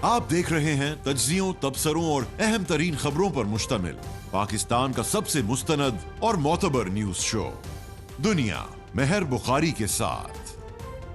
आप देख रहे हैं तज्जियों, तबसरों और अहम तरीन खबरों पर मुश्तमिल पाकिस्तान का सबसे मुस्तनद और मोतबर न्यूज शो दुनिया मेहर बुखारी के साथ।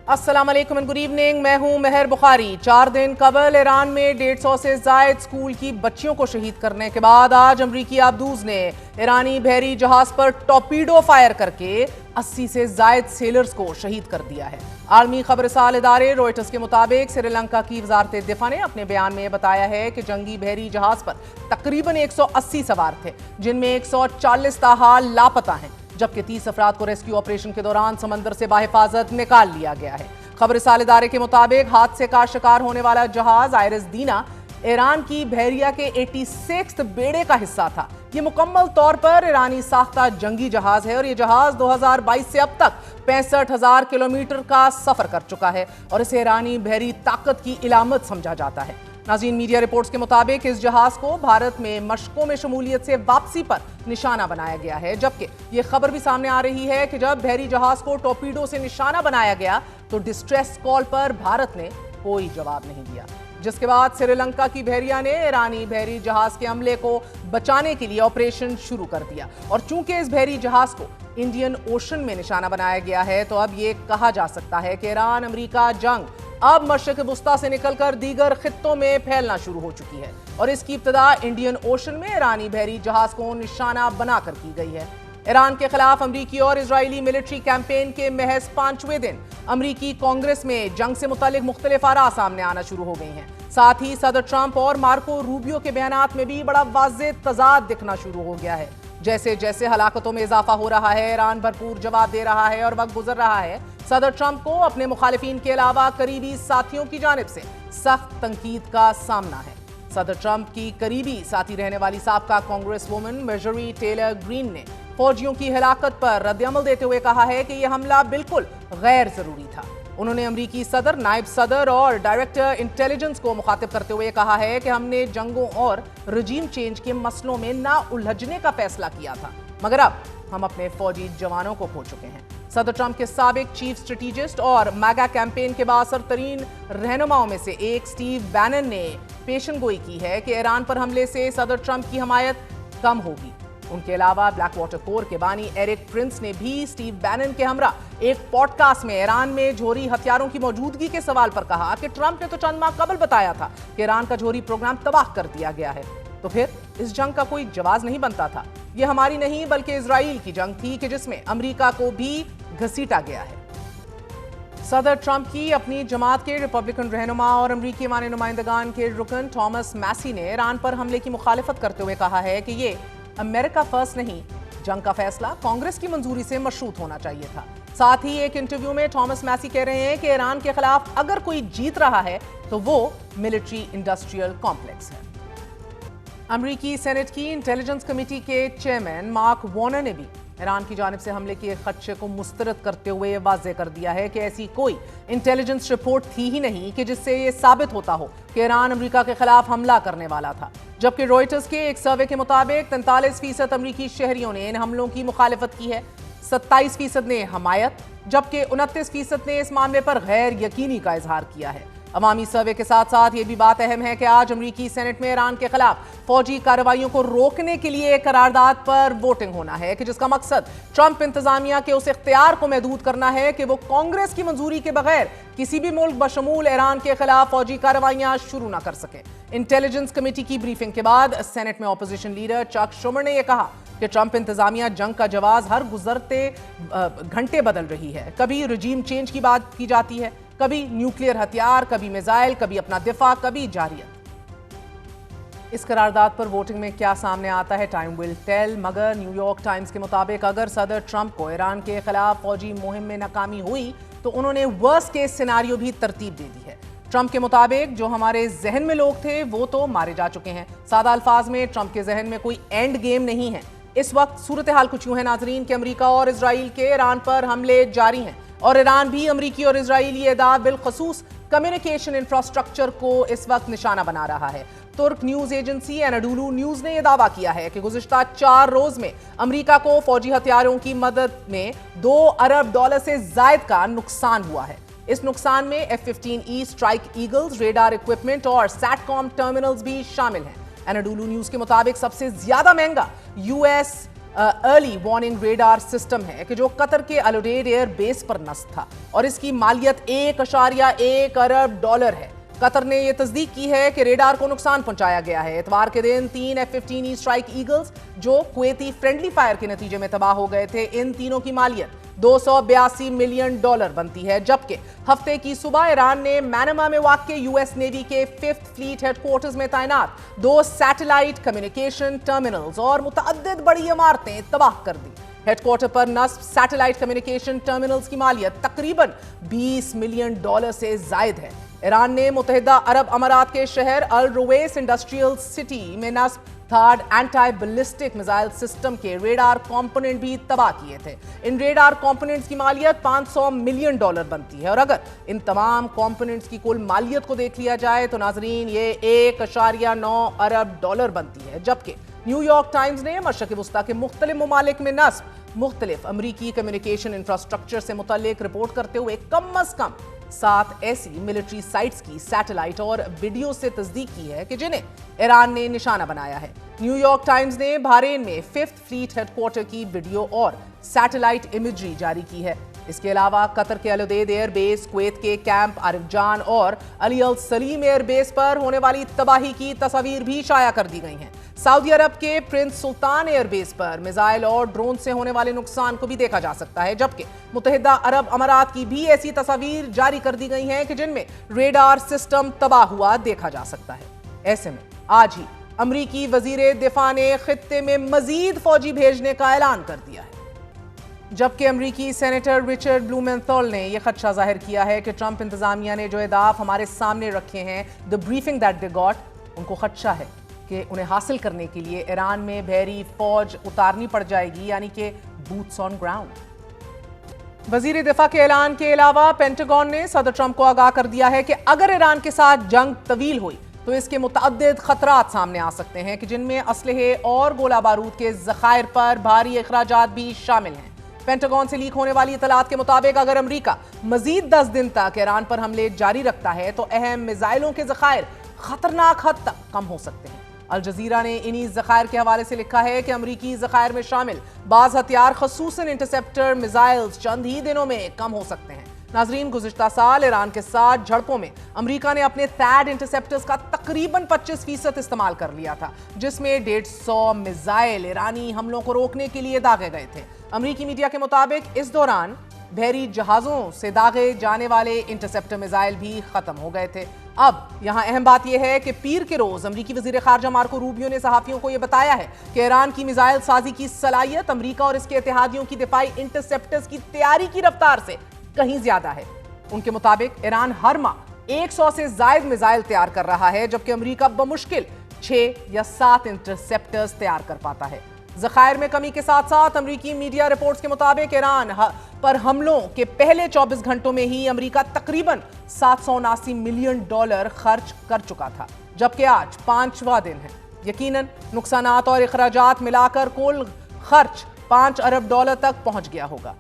अस्सलाम वालेकुम एंड गुड इवनिंग। मैं हूं मेहर बुखारी। 4 दिन कबल ईरान में 150 से जायद स्कूल की बच्चियों को शहीद करने के बाद आज अमरीकी आबदूज ने ईरानी बहरी जहाज पर टॉर्पीडो फायर करके 80 से जायद सेलर्स को शहीद कर दिया है। आलमी खबरसाल इदारे रॉयटर्स के मुताबिक श्रीलंका की वजारत दिफा ने अपने बयान में बताया है कि जंगी बहरी जहाज पर तकरीबन 180 सवार थे, जिनमें 140 ताहाल लापता हैं, जबकि 30 अफराद को रेस्क्यू ऑपरेशन के दौरान समंदर से बाहिफाजत निकाल लिया गया है। खबरसाल इदारे के मुताबिक हादसे का शिकार होने वाला जहाज आयरस दीना ईरान की बहरिया के 86 बेड़े का हिस्सा था। ये मुकम्मल तौर पर ईरानी साख्ता जंगी जहाज है और ये जहाज 2022 से अब तक 65,000 किलोमीटर का सफर कर चुका है और इसे ईरानी बहरी ताकत की इलामत समझा जाता है। नाज़रीन, मीडिया रिपोर्ट्स के मुताबिक इस जहाज को भारत में मशकों में शमूलियत से वापसी पर निशाना बनाया गया है, जबकि ये खबर भी सामने आ रही है कि जब बहरी जहाज को टॉर्पीडो से निशाना बनाया गया तो डिस्ट्रेस कॉल पर भारत ने कोई जवाब नहीं दिया, जिसके बाद श्रीलंका की बहरिया ने ईरानी बहरी जहाज के हमले को बचाने के लिए ऑपरेशन शुरू कर दिया। और चूंकि इस बहरी जहाज को इंडियन ओशन में निशाना बनाया गया है तो अब ये कहा जा सकता है कि ईरान अमेरिका जंग अब मशरिक़ वुस्ता से निकलकर दीगर खित्तों में फैलना शुरू हो चुकी है और इसकी इब्तिदा इंडियन ओशन में ईरानी बहरी जहाज को निशाना बनाकर की गई है। ईरान के खिलाफ अमरीकी और इजरायली मिलिट्री कैंपेन के महज 5वें दिन अमरीकी कांग्रेस में जंग से मुतालिक मुख्तलिफ आरा सामने आना शुरू हो गई हैं। साथ ही सदर ट्रंप और मार्को रूबियो के बयानात में भी बड़ा वाज़ेह तज़ाद दिखना शुरू हो गया है। जैसे जैसे हलाकतों में इजाफा हो रहा है, ईरान भरपूर जवाब दे रहा है और वक्त गुजर रहा है, सदर ट्रंप को अपने मुखालिफिन के अलावा करीबी साथियों की जानिब से सख्त तनकीद का सामना है। सदर ट्रंप की करीबी साथी रहने वाली साबका Congress woman Marjorie Taylor Greene ने फौजियों की हिलाकत पर रद्द-ए-अमल देते हुए कहा है कि यह हमला बिल्कुल गैर जरूरी था। उन्होंने अमरीकी सदर, नायब सदर और डायरेक्टर इंटेलिजेंस को मुखातिब करते हुए कहा है कि हमने जंगों और रजीम चेंज के मसलों में ना उलझने का फैसला किया था, मगर अब हम अपने फौजी जवानों को खो चुके हैं। सदर ट्रंप के साबिक चीफ स्ट्रेटेजिस्ट और मैगा कैंपेन के बाअसर तरीन रहनुमाओं में से एक स्टीव बैनन ने पेशनगोई की है कि ईरान पर हमले से सदर ट्रंप की हमायत कम होगी। उनके अलावा ब्लैक वाटर कोर के बानी एरिक प्रिंस ने भी स्टीव बैनन के हमरा एक पॉडकास्ट में ईरान में जोहरी हथियारों की मौजूदगी के सवाल पर कहा कि ट्रंप ने तो चंद माह कबल बताया था कि ईरान का जोहरी प्रोग्राम तबाह कर दिया गया है, तो फिर इस जंग का कोई जवाब नहीं बनता था। ये हमारी नहीं बल्कि इजराइल की जंग थी कि जिसमें अमेरिका को भी घसीटा गया है। सदर ट्रंप की अपनी जमात के रिपब्लिकन रहनुमा और अमरीकी माने नुमाइंदगान के रुकन थॉमस मैसी ने ईरान पर हमले की मुखालिफत करते हुए कहा है कि ये अमेरिका फर्स्ट नहीं, जंग का फैसला कांग्रेस की मंजूरी से मशरूत होना चाहिए था। साथ ही एक इंटरव्यू में थॉमस मैसी कह रहे हैं कि ईरान के खिलाफ अगर कोई जीत रहा है तो वो मिलिट्री इंडस्ट्रियल कॉम्प्लेक्स है। अमरीकी सेनेट की इंटेलिजेंस कमेटी के चेयरमैन मार्क वार्नर ने भी ईरान की जानिब से हमले के खदशे को मुस्तरद करते हुए वाज़ेह कर दिया है कि ऐसी कोई इंटेलिजेंस रिपोर्ट थी ही नहीं कि जिससे ये साबित होता हो कि ईरान अमेरिका के खिलाफ हमला करने वाला था। जबकि रॉयटर्स के एक सर्वे के मुताबिक 43% अमरीकी शहरियों ने इन हमलों की मुखालिफत की है, 27% ने हमायत, जबकि 29% ने इस मामले पर गैर यकीनी का इजहार किया है। अवामी सर्वे के साथ साथ ये भी बात अहम है कि आज अमरीकी सेनेट में ईरान के खिलाफ फौजी कार्रवाइयों को रोकने के लिए एक करारदाद पर वोटिंग होना है कि जिसका मकसद ट्रंप इंतजामिया के उस इख्तियार को महदूद करना है कि वो कांग्रेस की मंजूरी के बगैर किसी भी मुल्क बशमूल ईरान के खिलाफ फौजी कार्रवाइयां शुरू न कर सके। इंटेलिजेंस कमेटी की ब्रीफिंग के बाद सेनेट में ऑपोजिशन लीडर चक शुमर ने यह कहा कि ट्रंप इंतजामिया जंग का जवाब हर गुजरते घंटे बदल रही है। कभी रजीम चेंज की बात की जाती है, कभी न्यूक्लियर हथियार, कभी मिसाइल, कभी अपना दिफा, कभी जारियत। इस करारदाद पर वोटिंग में क्या सामने आता है टाइम विल टेल, मगर न्यूयॉर्क टाइम्स के मुताबिक अगर सदर ट्रंप को ईरान के खिलाफ फौजी मुहिम में नाकामी हुई तो उन्होंने वर्स्ट केस सिनारियो भी तरतीब दे दी है। ट्रंप के मुताबिक जो हमारे जहन में लोग थे वो तो मारे जा चुके हैं। सादा अल्फाज में ट्रंप के जहन में कोई एंड गेम नहीं है। इस वक्त सूरत हाल कुछ यूं है नाजरीन कि अमेरिका और इजराइल के ईरान पर हमले जारी हैं और ईरान भी अमेरिकी और इजरायली एदाद बिलखसूस कम्युनिकेशन इंफ्रास्ट्रक्चर को इस वक्त निशाना बना रहा है। तुर्क न्यूज एजेंसी एनाडोलू न्यूज ने यह दावा किया है कि गुज़िश्ता 4 रोज में अमेरिका को फौजी हथियारों की मदद में $2 अरब से जायद का नुकसान हुआ है। इस नुकसान में F-15E strike eagles, radar equipment और सैटकॉम टर्मिनल्स भी शामिल हैं। एनाडोलू न्यूज के मुताबिक सबसे ज्यादा महंगा US early warning radar system है कि जो कतर के अल उडेड एयर बेस पर नस्ब था और इसकी मालियत $1.1 अरब है। कतर ने यह तस्दीक की है कि रेडार को नुकसान पहुंचाया गया है। इतवार के दिन 3 F-15E स्ट्राइक ईगल्स जो कुवैती फ्रेंडली फायर के नतीजे में तबाह हो गए थे, इन तीनों की मालियत $282 मिलियन बनती है। जबकि हफ्ते की सुबह ईरान ने मैनमा में वाक़ यूएस नेवी के 5th फ्लीट हेडक्वार्टर्स में तैनात 2 सैटेलाइट कम्युनिकेशन टर्मिनल्स और मुतअद्दिद बड़ी इमारतें तबाह कर दी। हेडक्वार्टर पर नस्ब सैटेलाइट कम्युनिकेशन टर्मिनल्स की मालियत तकरीबन $20 मिलियन से जायद है। ईरान ने मुत्तहिदा अरब अमारात के शहर अल रुवैस इंडस्ट्रियल सिटी में नस्ब third anti ballistic missile system के रेडार कंपोनेंट भी तबाह किए थे। इन रेडार कंपोनेंट्स की मालियत $500 मिलियन बनती है और अगर इन तमाम कंपोनेंट्स की कुल मालियत को देख लिया जाए तो नाजरीन ये $1.9 अरब बनती है। जबकि न्यूयॉर्क टाइम्स ने मशरक़ वस्ता के मुख्तलिफ ममालिक में नस्ब मुख्तलिफ अमरीकी कम्युनिकेशन इंफ्रास्ट्रक्चर से मुतल्लिक रिपोर्ट करते हुए कम अज कम 7 ऐसी मिलिट्री साइट्स की सैटेलाइट और वीडियो से तस्दीक की है कि जिन्हें ईरान ने निशाना बनाया है। न्यूयॉर्क टाइम्स ने बहरीन में 5th फ्लीट हेडक्वार्टर की वीडियो और सैटेलाइट इमेजरी जारी की है। इसके अलावा कतर के अल उदेद एयर बेस, कुवैत के कैंप आरिफ जान और अली अल सलीम एयर बेस पर होने वाली तबाही की तस्वीर भी शाया कर दी गई हैं। सऊदी अरब के प्रिंस सुल्तान एयर बेस पर मिसाइल और ड्रोन से होने वाले नुकसान को भी देखा जा सकता है। जबकि मुत्तहिदा अरब अमारात की भी ऐसी तस्वीर जारी कर दी गई हैं कि जिनमें रेडार सिस्टम तबाह हुआ देखा जा सकता है। ऐसे में आज ही अमरीकी वजीर दिफा ने खित्ते में मजीद फौजी भेजने का ऐलान कर दिया है। जबकि अमरीकी सेनेटर रिचर्ड ब्लूमेंथल ने यह खदशा जाहिर किया है कि ट्रंप इंतजामिया ने जो अहदाफ हमारे सामने रखे हैं, the briefing that they got, उनको खदशा है कि उन्हें हासिल करने के लिए ईरान में बहरी फौज उतारनी पड़ जाएगी, यानी कि बूट्स ऑन ग्राउंड। वजीर दिफा के ऐलान के अलावा पेंटागन ने सदर ट्रंप को आगाह कर दिया है कि अगर ईरान के साथ जंग तवील हुई तो इसके मुतअद्दिद खतरात सामने आ सकते हैं कि जिनमें असलहे और गोला बारूद के ज़खायर पर भारी अखराजात भी शामिल हैं। पेंटागन से लीक होने वाली इतलात के मुताबिक अगर अमरीका मजीद 10 दिन तक ईरान पर हमले जारी रखता है तो अहम मिसाइलों के ज़खायर खतरनाक हद तक कम हो सकते हैं। अल जजीरा ने इन्हीं ज़खायर के हवाले से लिखा है कि अमरीकी ज़खायर में शामिल बाज़ हथियार खसूसन इंटरसेप्टर मिसाइल्स चंद ही दिनों में कम हो सकते हैं। नाजरीन, गुज़िश्ता साल ईरान के साथ झड़पों में अमरीका ने अपने थैड इंटरसेप्टर्स का तकरीबन 25% इस्तेमाल कर लिया था, जिसमें 150 मिसाइल ईरानी हमलों को रोकने के लिए दागे गए थे। अमरीकी मीडिया के मुताबिक इस दौरान बहरी जहाजों से दागे जाने वाले इंटरसेप्टर मिसाइल भी खत्म हो गए थे। अब यहां अहम बात यह है कि पीर के रोज अमरीकी वजीर खारजा मार्को रूबियो ने सहाफियों को यह बताया है कि ईरान की मिसाइल साजी की सलाहियत अमरीका और इसके इत्तेहादियों की दिफाई इंटरसेप्टर्स की तैयारी की रफ्तार से कहीं ज्यादा है। उनके मुताबिक ईरान हर माह 100 से जायद मिसाइल तैयार कर रहा है, जबकि अमरीका बमुश्किल 6 या 7 इंटरसेप्टर्स तैयार कर पाता है। ज़खायर में कमी के साथ साथ अमरीकी मीडिया रिपोर्ट्स के मुताबिक ईरान पर हमलों के पहले 24 घंटों में ही अमरीका तकरीबन $779 मिलियन खर्च कर चुका था, जबकि आज 5वां दिन है। यकीनन नुकसानात और अखराजात मिलाकर कुल खर्च $5 अरब तक पहुंच गया होगा।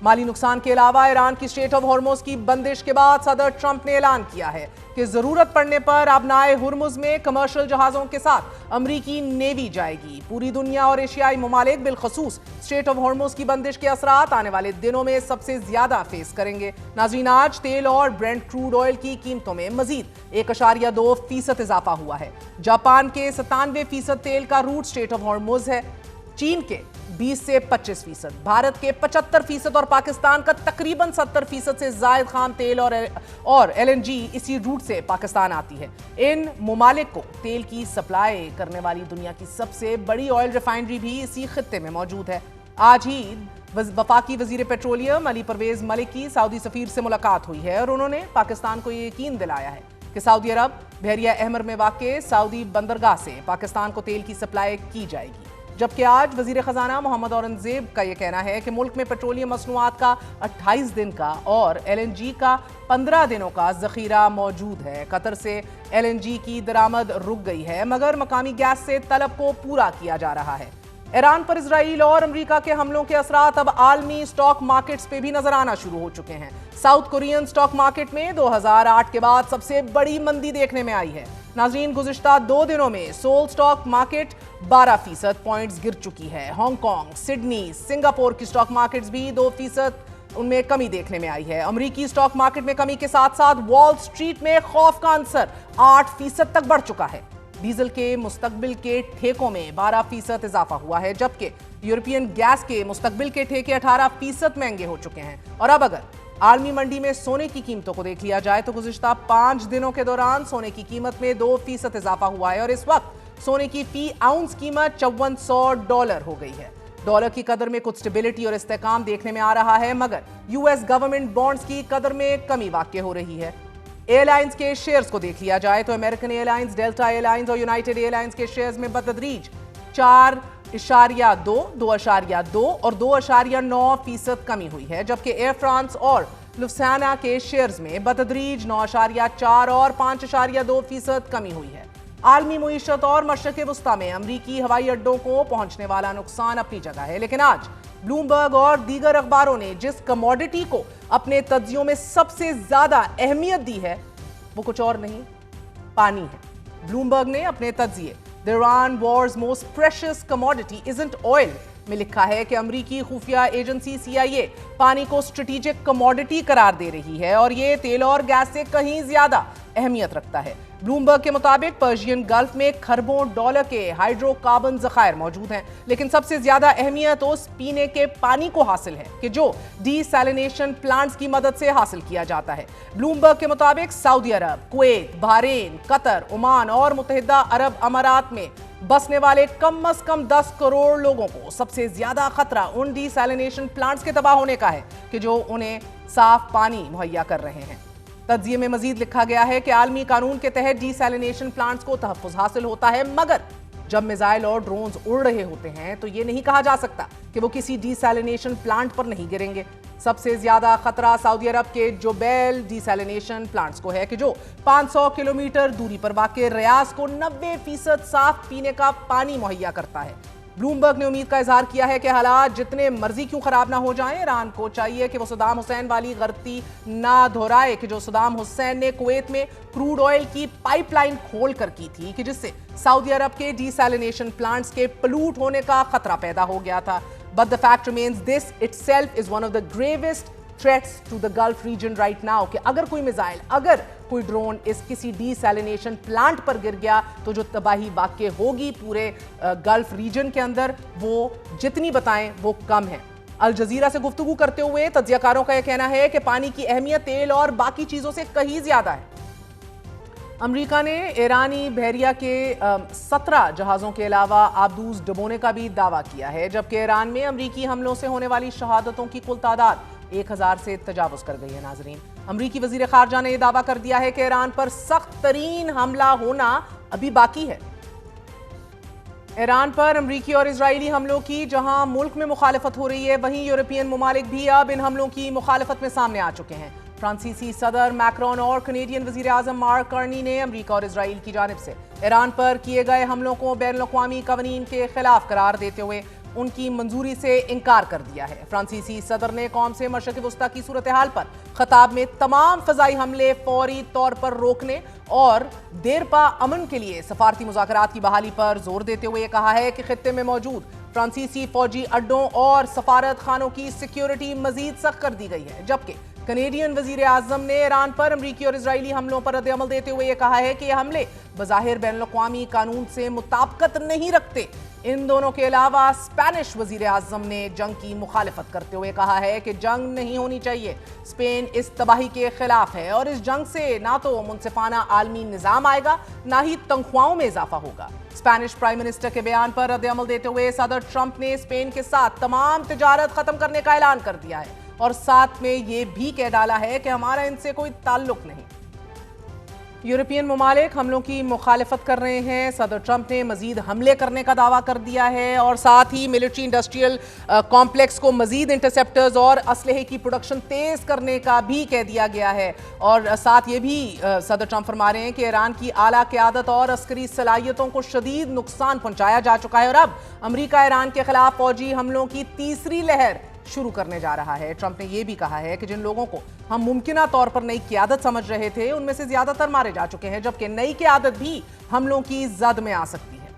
माली नुकसान के अलावा ईरान की स्ट्रेट ऑफ हॉर्मुज की बंदिश के बाद सदर ट्रंप ने ऐलान किया है कि जरूरत पड़ने पर आबनाए हुर्मुज में कमर्शियल जहाजों के साथ अमरीकी नेवी जाएगी। पूरी दुनिया और एशियाई ममालिक बिलखसूस स्ट्रेट ऑफ हॉर्मुज की बंदिश के असरात आने वाले दिनों में सबसे ज्यादा फेस करेंगे। नाज़रीन, आज तेल और ब्रेंट क्रूड ऑयल की कीमतों में मजीद 1.2% इजाफा हुआ है। जापान के 97% तेल का रूट स्ट्रेट ऑफ हॉर्मुज है, चीन के 20 से 25%, भारत के 75% और पाकिस्तान का तकरीबन 70% से जायद खाम तेल और एलएनजी इसी रूट से पाकिस्तान आती है। इन ममालिक को तेल की सप्लाई करने वाली दुनिया की सबसे बड़ी ऑयल रिफाइनरी भी इसी खित्ते में मौजूद है। आज ही वफाकी वजीर पेट्रोलियम अली परवेज मलिक की सऊदी सफीर से मुलाकात हुई है और उन्होंने पाकिस्तान को ये यकीन दिलाया है कि सऊदी अरब बहरिया अहमर में वाक़े सऊदी बंदरगाह से पाकिस्तान को तेल की सप्लाई की जाएगी। जबकि आज वजीर खजाना मोहम्मद औरंगजेब का यह कहना है कि मुल्क में पेट्रोलियम मसनूआत का 28 दिन का और एलएनजी का 15 दिनों का जखीरा मौजूद है। कतर से एलएनजी की दरामद रुक गई है, मगर मकामी गैस से तलब को पूरा किया जा रहा है। ایران پر اسرائیل اور امریکہ کے حملوں کے اثرات اب عالمی سٹاک مارکیٹس پہ بھی نظر آنا شروع ہو چکے ہیں۔ ساؤتھ کورین سٹاک مارکیٹ میں 2008 کے بعد سب سے بڑی مندی دیکھنے میں آئی ہے۔ ناظرین، گزشتہ 2 دنوں میں سول سٹاک مارکیٹ 12% پوائنٹس گر چکی ہے۔ ہانگ کانگ، سڈنی، سنگاپور کی سٹاک مارکیٹس بھی 2% ان میں کمی دیکھنے میں آئی ہے۔ امریکی سٹاک مارکیٹ میں کمی کے ساتھ ساتھ وال سٹریٹ میں خوف کا عنصر 8% تک بڑھ چکا ہے۔ ڈیزل کے مستقبل کے ٹھیکوں میں 12% اضافہ ہوا ہے، جبکہ یورپین گیس کے مستقبل کے ٹھیکے 18% مہنگے ہو چکے ہیں۔ اور اب اگر عالمی منڈی میں سونے کی قیمتوں کو دیکھ لیا جائے تو گزشتہ 5 دنوں کے دوران سونے کی قیمت میں 2% اضافہ ہوا ہے اور اس وقت سونے کی فی آؤنس قیمت $54 ہو گئی ہے۔ ڈالر کی قدر میں کچھ سٹیبلٹی اور استحکام دیکھنے میں آ رہا ہے، مگر یو ایس گورنمنٹ بانڈز کی قدر میں کمی واقع ہو رہی ہے۔ ایئر لائنز کے شیئرز کو دیکھ لیا جائے تو American Airlines, Delta Airlines اور یونائٹڈ ایئر لائنز کے شیئرز میں بتدریج 4.2، 2.2 اور 2.9% کمی ہوئی ہے، جبکہ ایئر فرانس اور لفسانہ کے شیئرز میں بتدریج 9.4 اور 5.2% کمی ہوئی ہے۔ عالمی معیشت اور مشرق وسطیٰ میں امریکی ہوائی اڈوں کو پہنچنے والا نقصان اپنی جگہ ہے، لیکن آج بلومبرگ اور دیگر اخباروں نے جس کموڈٹی کو اپنے تجزیوں میں سب سے زیادہ اہمیت دی ہے وہ کچھ اور نہیں، پانی ہے۔ بلومبرگ نے اپنے تجزیے "The Iran war's most precious commodity isn't oil" میں لکھا ہے کہ امریکی خفیہ ایجنسی CIA پانی کو اسٹریٹجک کموڈٹی قرار دے رہی ہے اور یہ تیل اور گیس سے کہیں زیادہ اہمیت رکھتا ہے۔ بلومبرگ کے مطابق پرشین گلف میں کھربوں ڈالر کے ہائیڈرو کاربن ذخائر موجود ہیں، لیکن سب سے زیادہ اہمیت اس پینے کے پانی کو حاصل ہے کہ جو ڈی سیلینیشن پلانٹس کی مدد سے حاصل کیا جاتا ہے۔ بلومبرگ کے مطابق سعودی عرب، کویت، بحرین، قطر، عمان اور متحدہ عرب امارات میں بسنے والے کم از کم 10 کروڑ لوگوں کو سب سے زیادہ خطرہ ان ڈی سیلینیشن پلانٹس کے تباہ ہونے کا ہے کہ جو انہیں صاف پانی مہیا کر رہے ہیں۔ تجزیے میں مزید لکھا گیا ہے کہ عالمی قانون کے تحت ڈی سیلینیشن پلانٹس کو تحفظ حاصل ہوتا ہے، مگر جب میزائل اور ڈرونز اڑ رہے ہوتے ہیں تو یہ نہیں کہا جا سکتا کہ وہ کسی ڈی سیلینیشن پلانٹ پر نہیں گریں گے۔ سب سے زیادہ خطرہ سعودی عرب کے جوبیل ڈی سیلینیشن پلانٹس کو ہے کہ جو 500 کلومیٹر دوری پر واقع ریاض کو 90% صاف پینے کا پانی مہیا کرتا ہے۔ بلومبرگ نے امید کا اظہار کیا ہے کہ حالات جتنے مرضی کیوں خراب نہ ہو جائیں، ایران کو چاہیے کہ وہ صدام حسین والی غلطی نہ دہرائے کہ جو صدام حسین نے کویت میں کروڈ آئل کی پائپ لائن کھول کر کی تھی کہ جس سے سعودی عرب کے ڈی سیلینیشن پلانٹس کے پلوٹ ہونے کا خطرہ پیدا ہو گیا تھا۔ But the fact remains this itself is one of the gravest threats to the Gulf region right now کہ اگر کوئی میزائل، اگر کوئی ڈرون اس کسی ڈی سیلینیشن پلانٹ پر گر گیا تو جو تباہی واقع ہوگی پورے گلف ریجن کے اندر وہ جتنی بتائیں وہ کم ہے۔ الجزیرہ سے گفتگو کرتے ہوئے تجزیہ کاروں کا یہ کہنا ہے کہ پانی کی اہمیت تیل اور باقی چیزوں سے کہیں زیادہ ہے۔ امریکہ نے ایرانی بحریہ کے 17 جہازوں کے علاوہ آبدوز ڈبونے کا بھی دعویٰ کیا ہے، جبکہ ایران میں امریکی حملوں سے ہونے والی شہادتوں کی کل تعداد 1000 سے تجاوز کر گئی ہے۔ ناظرین، امریکی وزیر خارجہ نے یہ دعویٰ کر دیا ہے کہ ایران پر سخت ترین حملہ ہونا ابھی باقی ہے۔ ایران پر امریکی اور اسرائیلی حملوں کی جہاں ملک میں مخالفت ہو رہی ہے، وہیں یورپین ممالک بھی اب ان حملوں کی مخالفت میں سامنے آ چکے ہیں۔ فرانسیسی صدر میکرون اور کینیڈین وزیر اعظم مارک کرنی نے امریکہ اور اسرائیل کی جانب سے ایران پر کیے گئے حملوں کو بین الاقوامی قوانین کے خلاف قرار دیتے ہوئے ان کی منظوری سے انکار کر دیا ہے۔ فرانسیسی صدر نے قوم سے مشرق وسطیٰ کی صورتحال پر خطاب میں تمام فضائی حملے فوری طور پر روکنے اور دیرپا امن کے لیے سفارتی مذاکرات کی بحالی پر زور دیتے ہوئے کہا ہے کہ خطے میں موجود فرانسیسی فوجی اڈوں اور سفارت خانوں کی سیکیورٹی مزید سخت کر دی گئی ہے، جبکہ کینیڈین وزیر اعظم نے ایران پر امریکی اور اسرائیلی حملوں پر رد عمل دیتے ہوئے یہ کہا ہے کہ یہ حملے بظاہر بین الاقوامی قانون سے مطابقت نہیں رکھتے۔ ان دونوں کے علاوہ اسپینش وزیر اعظم نے جنگ کی مخالفت کرتے ہوئے کہا ہے کہ جنگ نہیں ہونی چاہیے۔ اسپین اس تباہی کے خلاف ہے اور اس جنگ سے نہ تو منصفانہ عالمی نظام آئے گا نہ ہی تنخواہوں میں اضافہ ہوگا۔ اسپینش پرائم منسٹر کے بیان پر رد عمل دیتے ہوئے صدر ٹرمپ نے اسپین کے ساتھ تمام تجارت ختم کرنے کا اعلان کر دیا ہے اور ساتھ میں یہ بھی کہہ ڈالا ہے کہ ہمارا ان سے کوئی تعلق نہیں۔ यूरोपियन ममालिक हमलों की मुखालफत कर रहे हैं। सदर ट्रंप ने मजीद हमले करने का दावा कर दिया है और साथ ही मिलिट्री इंडस्ट्रियल कॉम्प्लेक्स को मजीद इंटरसेप्टर्स और असलहे की प्रोडक्शन तेज करने का भी कह दिया गया है। और साथ ये भी सदर ट्रंप फरमा रहे हैं कि ईरान की आला क़यादत और अस्करी सलाहियतों को शदीद नुकसान पहुंचाया जा चुका है और अब अमरीका ईरान के खिलाफ फौजी हमलों की तीसरी लहर शुरू करने जा रहा है। ट्रंप ने यह भी कहा है कि जिन लोगों को हम मुमकिना तौर पर नई क़यादत समझ रहे थे उनमें से ज्यादातर मारे जा चुके हैं, जबकि नई क़यादत भी हमलों की जद में आ सकती है।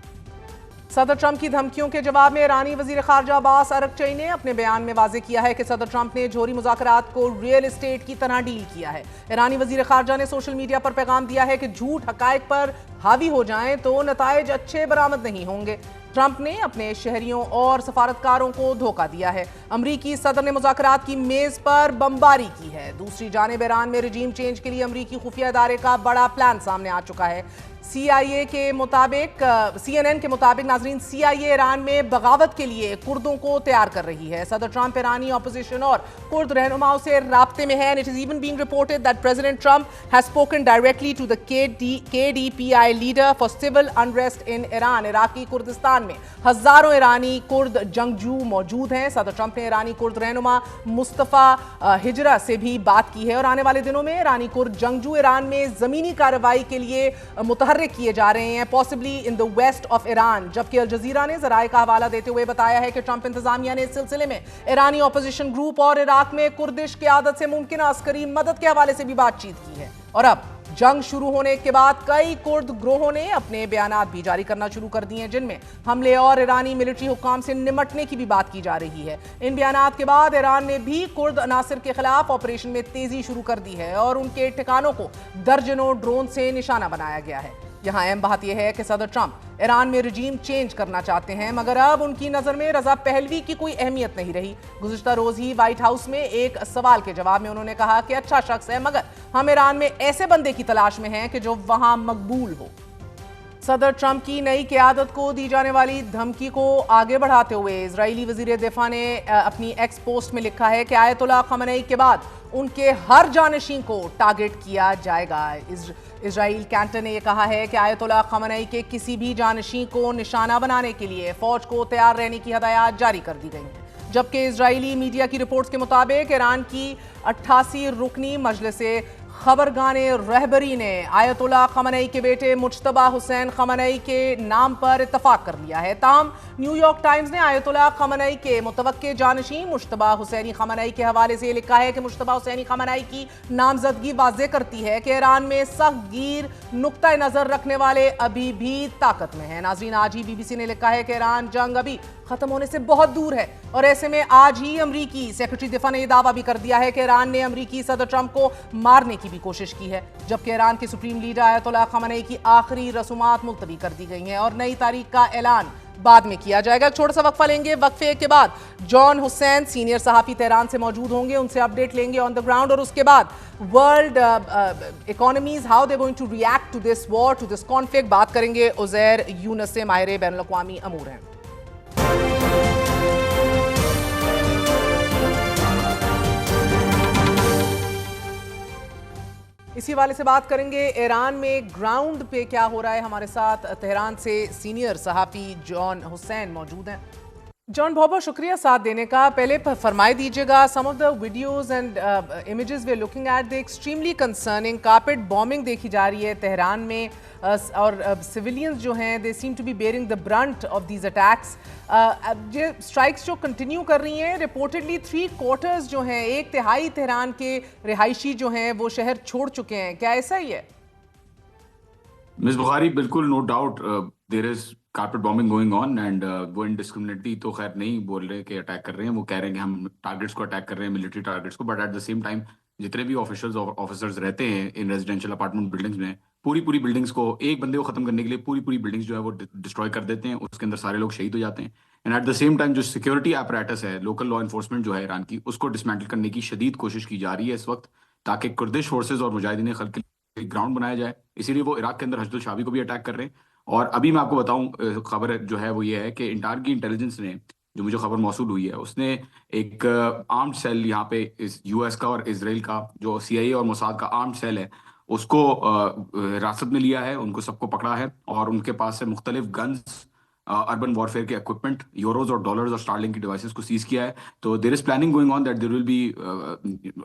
सदर ट्रंप की धमकियों के जवाब में ईरानी वजीर खारजा अब्बास अरगची ने अपने बयान में वाज़ेह किया है कि सदर ट्रंप ने जोहरी मुज़ाकरात को रियल एस्टेट की तरह डील किया है। ईरानी वजीर खारजा ने सोशल मीडिया पर पैगाम दिया है कि झूठ हकायक पर हावी हो जाएं तो नताइज अच्छे बरामद नहीं होंगे। ट्रंप ने अपने शहरियों और सफारतकारों को धोखा दिया है। अमरीकी सदर ने मुज़ाकरात की मेज पर बमबारी की है। दूसरी जानिब ईरान में रजीम चेंज के लिए अमरीकी खुफिया इदारे का बड़ा प्लान सामने आ चुका है। CNN के मुताबिक नाजरीन, CIA ईरान में बगावत के लिए कुर्दों को तैयार कर रही है। सदर ट्रंप ईरानी अपोजिशन और कुर्द रहनुमाओं से राब्ते में है। It is even being reported that President Trump has spoken directly to the KDPI leader for civil unrest in Iran. इराकी कुर्दिस्तान में हजारों ईरानी कुर्द जंगजू मौजूद हैं। सदर ट्रंप ने ईरानी कुर्द रहनुमा मुस्तफ़ा हिजरा से भी बात की है और आने वाले दिनों में ईरानी कुर्द जंगजू ईरान में जमीनी कार्रवाई के लिए मुतहर्रिक किए जा रहे हैं, possibly in the west of Iran. जबकि अल जजीरा ने ज़राए का हवाला देते हुए बताया है कि ट्रंप इंतजामिया ने इस सिलसिले में ईरानी ऑपोजिशन ग्रुप और इराक में कुर्दिश क़यादत से मुमकिन अस्करी मदद के हवाले से भी बातचीत की है। और अब जंग शुरू होने के बाद कई कुर्द ग्रोहों ने अपने बयानात भी जारी करना शुरू कर दिए हैं, जिनमें हमले और ईरानी मिलिट्री हुक्काम से निमटने की भी बात की जा रही है। इन बयानात के बाद ईरान ने भी कुर्द अनासिर के खिलाफ ऑपरेशन में तेजी शुरू कर दी है और उनके ठिकानों को दर्जनों ड्रोन से निशाना बनाया गया है। यहाँ अहम बात यह है कि सदर ट्रंप ईरान में रजीम चेंज करना चाहते हैं, मगर अब उनकी नजर में रजा पहलवी की कोई अहमियत नहीं रही। गुज़िश्ता रोज ही व्हाइट हाउस में एक सवाल के जवाब में उन्होंने कहा कि अच्छा शख्स है, मगर हम ईरान में ऐसे बंदे की तलाश में हैं कि जो वहां मकबूल हो। सदर ट्रंप की नई क़यादत को दी जाने वाली धमकी को आगे बढ़ाते हुए इजरायली वज़ीर दिफा ने अपनी एक्स पोस्ट में लिखा है कि आयतुल्लाह खamenei के बाद उनके हर जानशीन को टारगेट किया जाएगा। इजराइल कैंटर ने यह कहा है कि आयतुल्लाह खamenei के किसी भी जानशीन को निशाना बनाने के लिए फौज को तैयार रहने की हदायत जारी कर दी गई हैं। जबकि इजरायली मीडिया की रिपोर्ट्स के मुताबिक ईरान की 88 रुकनी मजलिसे खबरगाने रहबरी ने आयतुल्लाह खamenei के बेटे मुज्तबा हुसैन खamenei के नाम पर इत्तफाक कर लिया है। ताहम न्यूयॉर्क टाइम्स ने आयतुल्लाह खamenei के मुतवक्के जानशीन मुज्तबा हुसैनी खamenei के हवाले से लिखा है कि मुज्तबा हुसैनी खamenei की नामजदगी वाज़ेह करती है कि ईरान में सख्त गिर नुक्ता नजर रखने वाले अभी भी ताकत में है। नाजरीन, आज ही BBC ने लिखा है कि ईरान जंग अभी खत्म होने से बहुत दूर है और ऐसे में आज ही अमरीकी सेक्रेटरी दिफा ने यह दावा भी कर दिया है कि ईरान ने अमरीकी सदर ट्रंप को मारने की भी कोशिश की है। जबकि ईरान के सुप्रीम लीडर आयतुल्लाह खamenei की आखिरी रसूमात मुलतवी कर दी गई हैं और नई तारीख का ऐलान बाद में किया जाएगा। छोटा सा वक्फा लेंगे, वक्फे के बाद जॉन हुसैन सीनियर सहाफी तेहरान से मौजूद होंगे, उनसे अपडेट लेंगे ऑन द ग्राउंड और उसके बाद world economies how they going to react to this war, to this conflict. बात करेंगे उज़ैर यूनुस से, माहिर बैनुल अक़वामी अमूर हैं। इसी वाले से बात करेंगे ईरान में ग्राउंड पे क्या हो रहा है। हमारे साथ तेहरान से सीनियर सहाफ़ी जॉन हुसैन मौजूद हैं। जॉन, बहुत बहुत शुक्रिया साथ देने का। पहले फरमाए दीजिएगा, some of the videos and images we are looking at the extremely concerning. Carpet bombing देखी जा रही है तेहरान में और सिविलियंस जो हैं they seem to be bearing the brunt of these attacks. ये स्ट्राइक्स जो कंटिन्यू कर रही हैं, रिपोर्टेडली 3/4 जो हैं, 1/3 तेहरान के रिहायशी जो हैं वो शहर छोड़ चुके हैं। क्या ऐसा ही है? मिस बुखारी, बिल्कुल, no doubt there is carpet bombing going on and वो इनडिस्क्रिमिनेटली तो खैर नहीं बोल रहे कि अटैक कर रहे हैं, वो कह रहे हैं कि हम टारगेट्स को अटैक कर रहे हैं, मिलिट्री टारगेट्स को, but at the same time जितने भी ऑफिसर्स रहते हैं इन रेजिडेंशियल अपार्टमेंट बिल्डिंग्स में, पूरी बिल्डिंग्स को, एक बंदे को खत्म करने के लिए पूरी बिल्डिंग्स जो है वो डिस्ट्रॉय कर देते हैं, उसके अंदर सारे लोग शहीद हो जाते हैं। And at the same time जो सिक्योरिटी apparatus है, लोकल लॉ इन्फोर्समेंट जो है ईरान की, उसको डिसमेंटल करने की शदीद कोशिश की जा रही है इस वक्त, ताकि कुर्दिश फोर्सेज और मुजाहिदीन खल्क के लिए ग्राउंड बनाया जाए। इसीलिए वो इराक के अंदर हशदुल शाबी को भी अटैक कर रहे हैं। और अभी मैं आपको बताऊं, खबर जो है वो ये है कि इंटार की इंटेलिजेंस ने, जो मुझे खबर मौसूल हुई है, उसने एक आर्म्ड सेल यहाँ पे इस US का और इसराइल का जो CIA और मोसाद का आर्म्ड सेल है, اس کو حراست میں لیا ہے, ان کو سب کو پکڑا ہے, اور ان کے پاس سے مختلف گنز, اربن وارفیئر کے اکوپمنٹ, یوروز اور ڈالرز اور اسٹارلنگ کی ڈیوائسز کو سیز کیا ہے. تو there is planning going on that there will be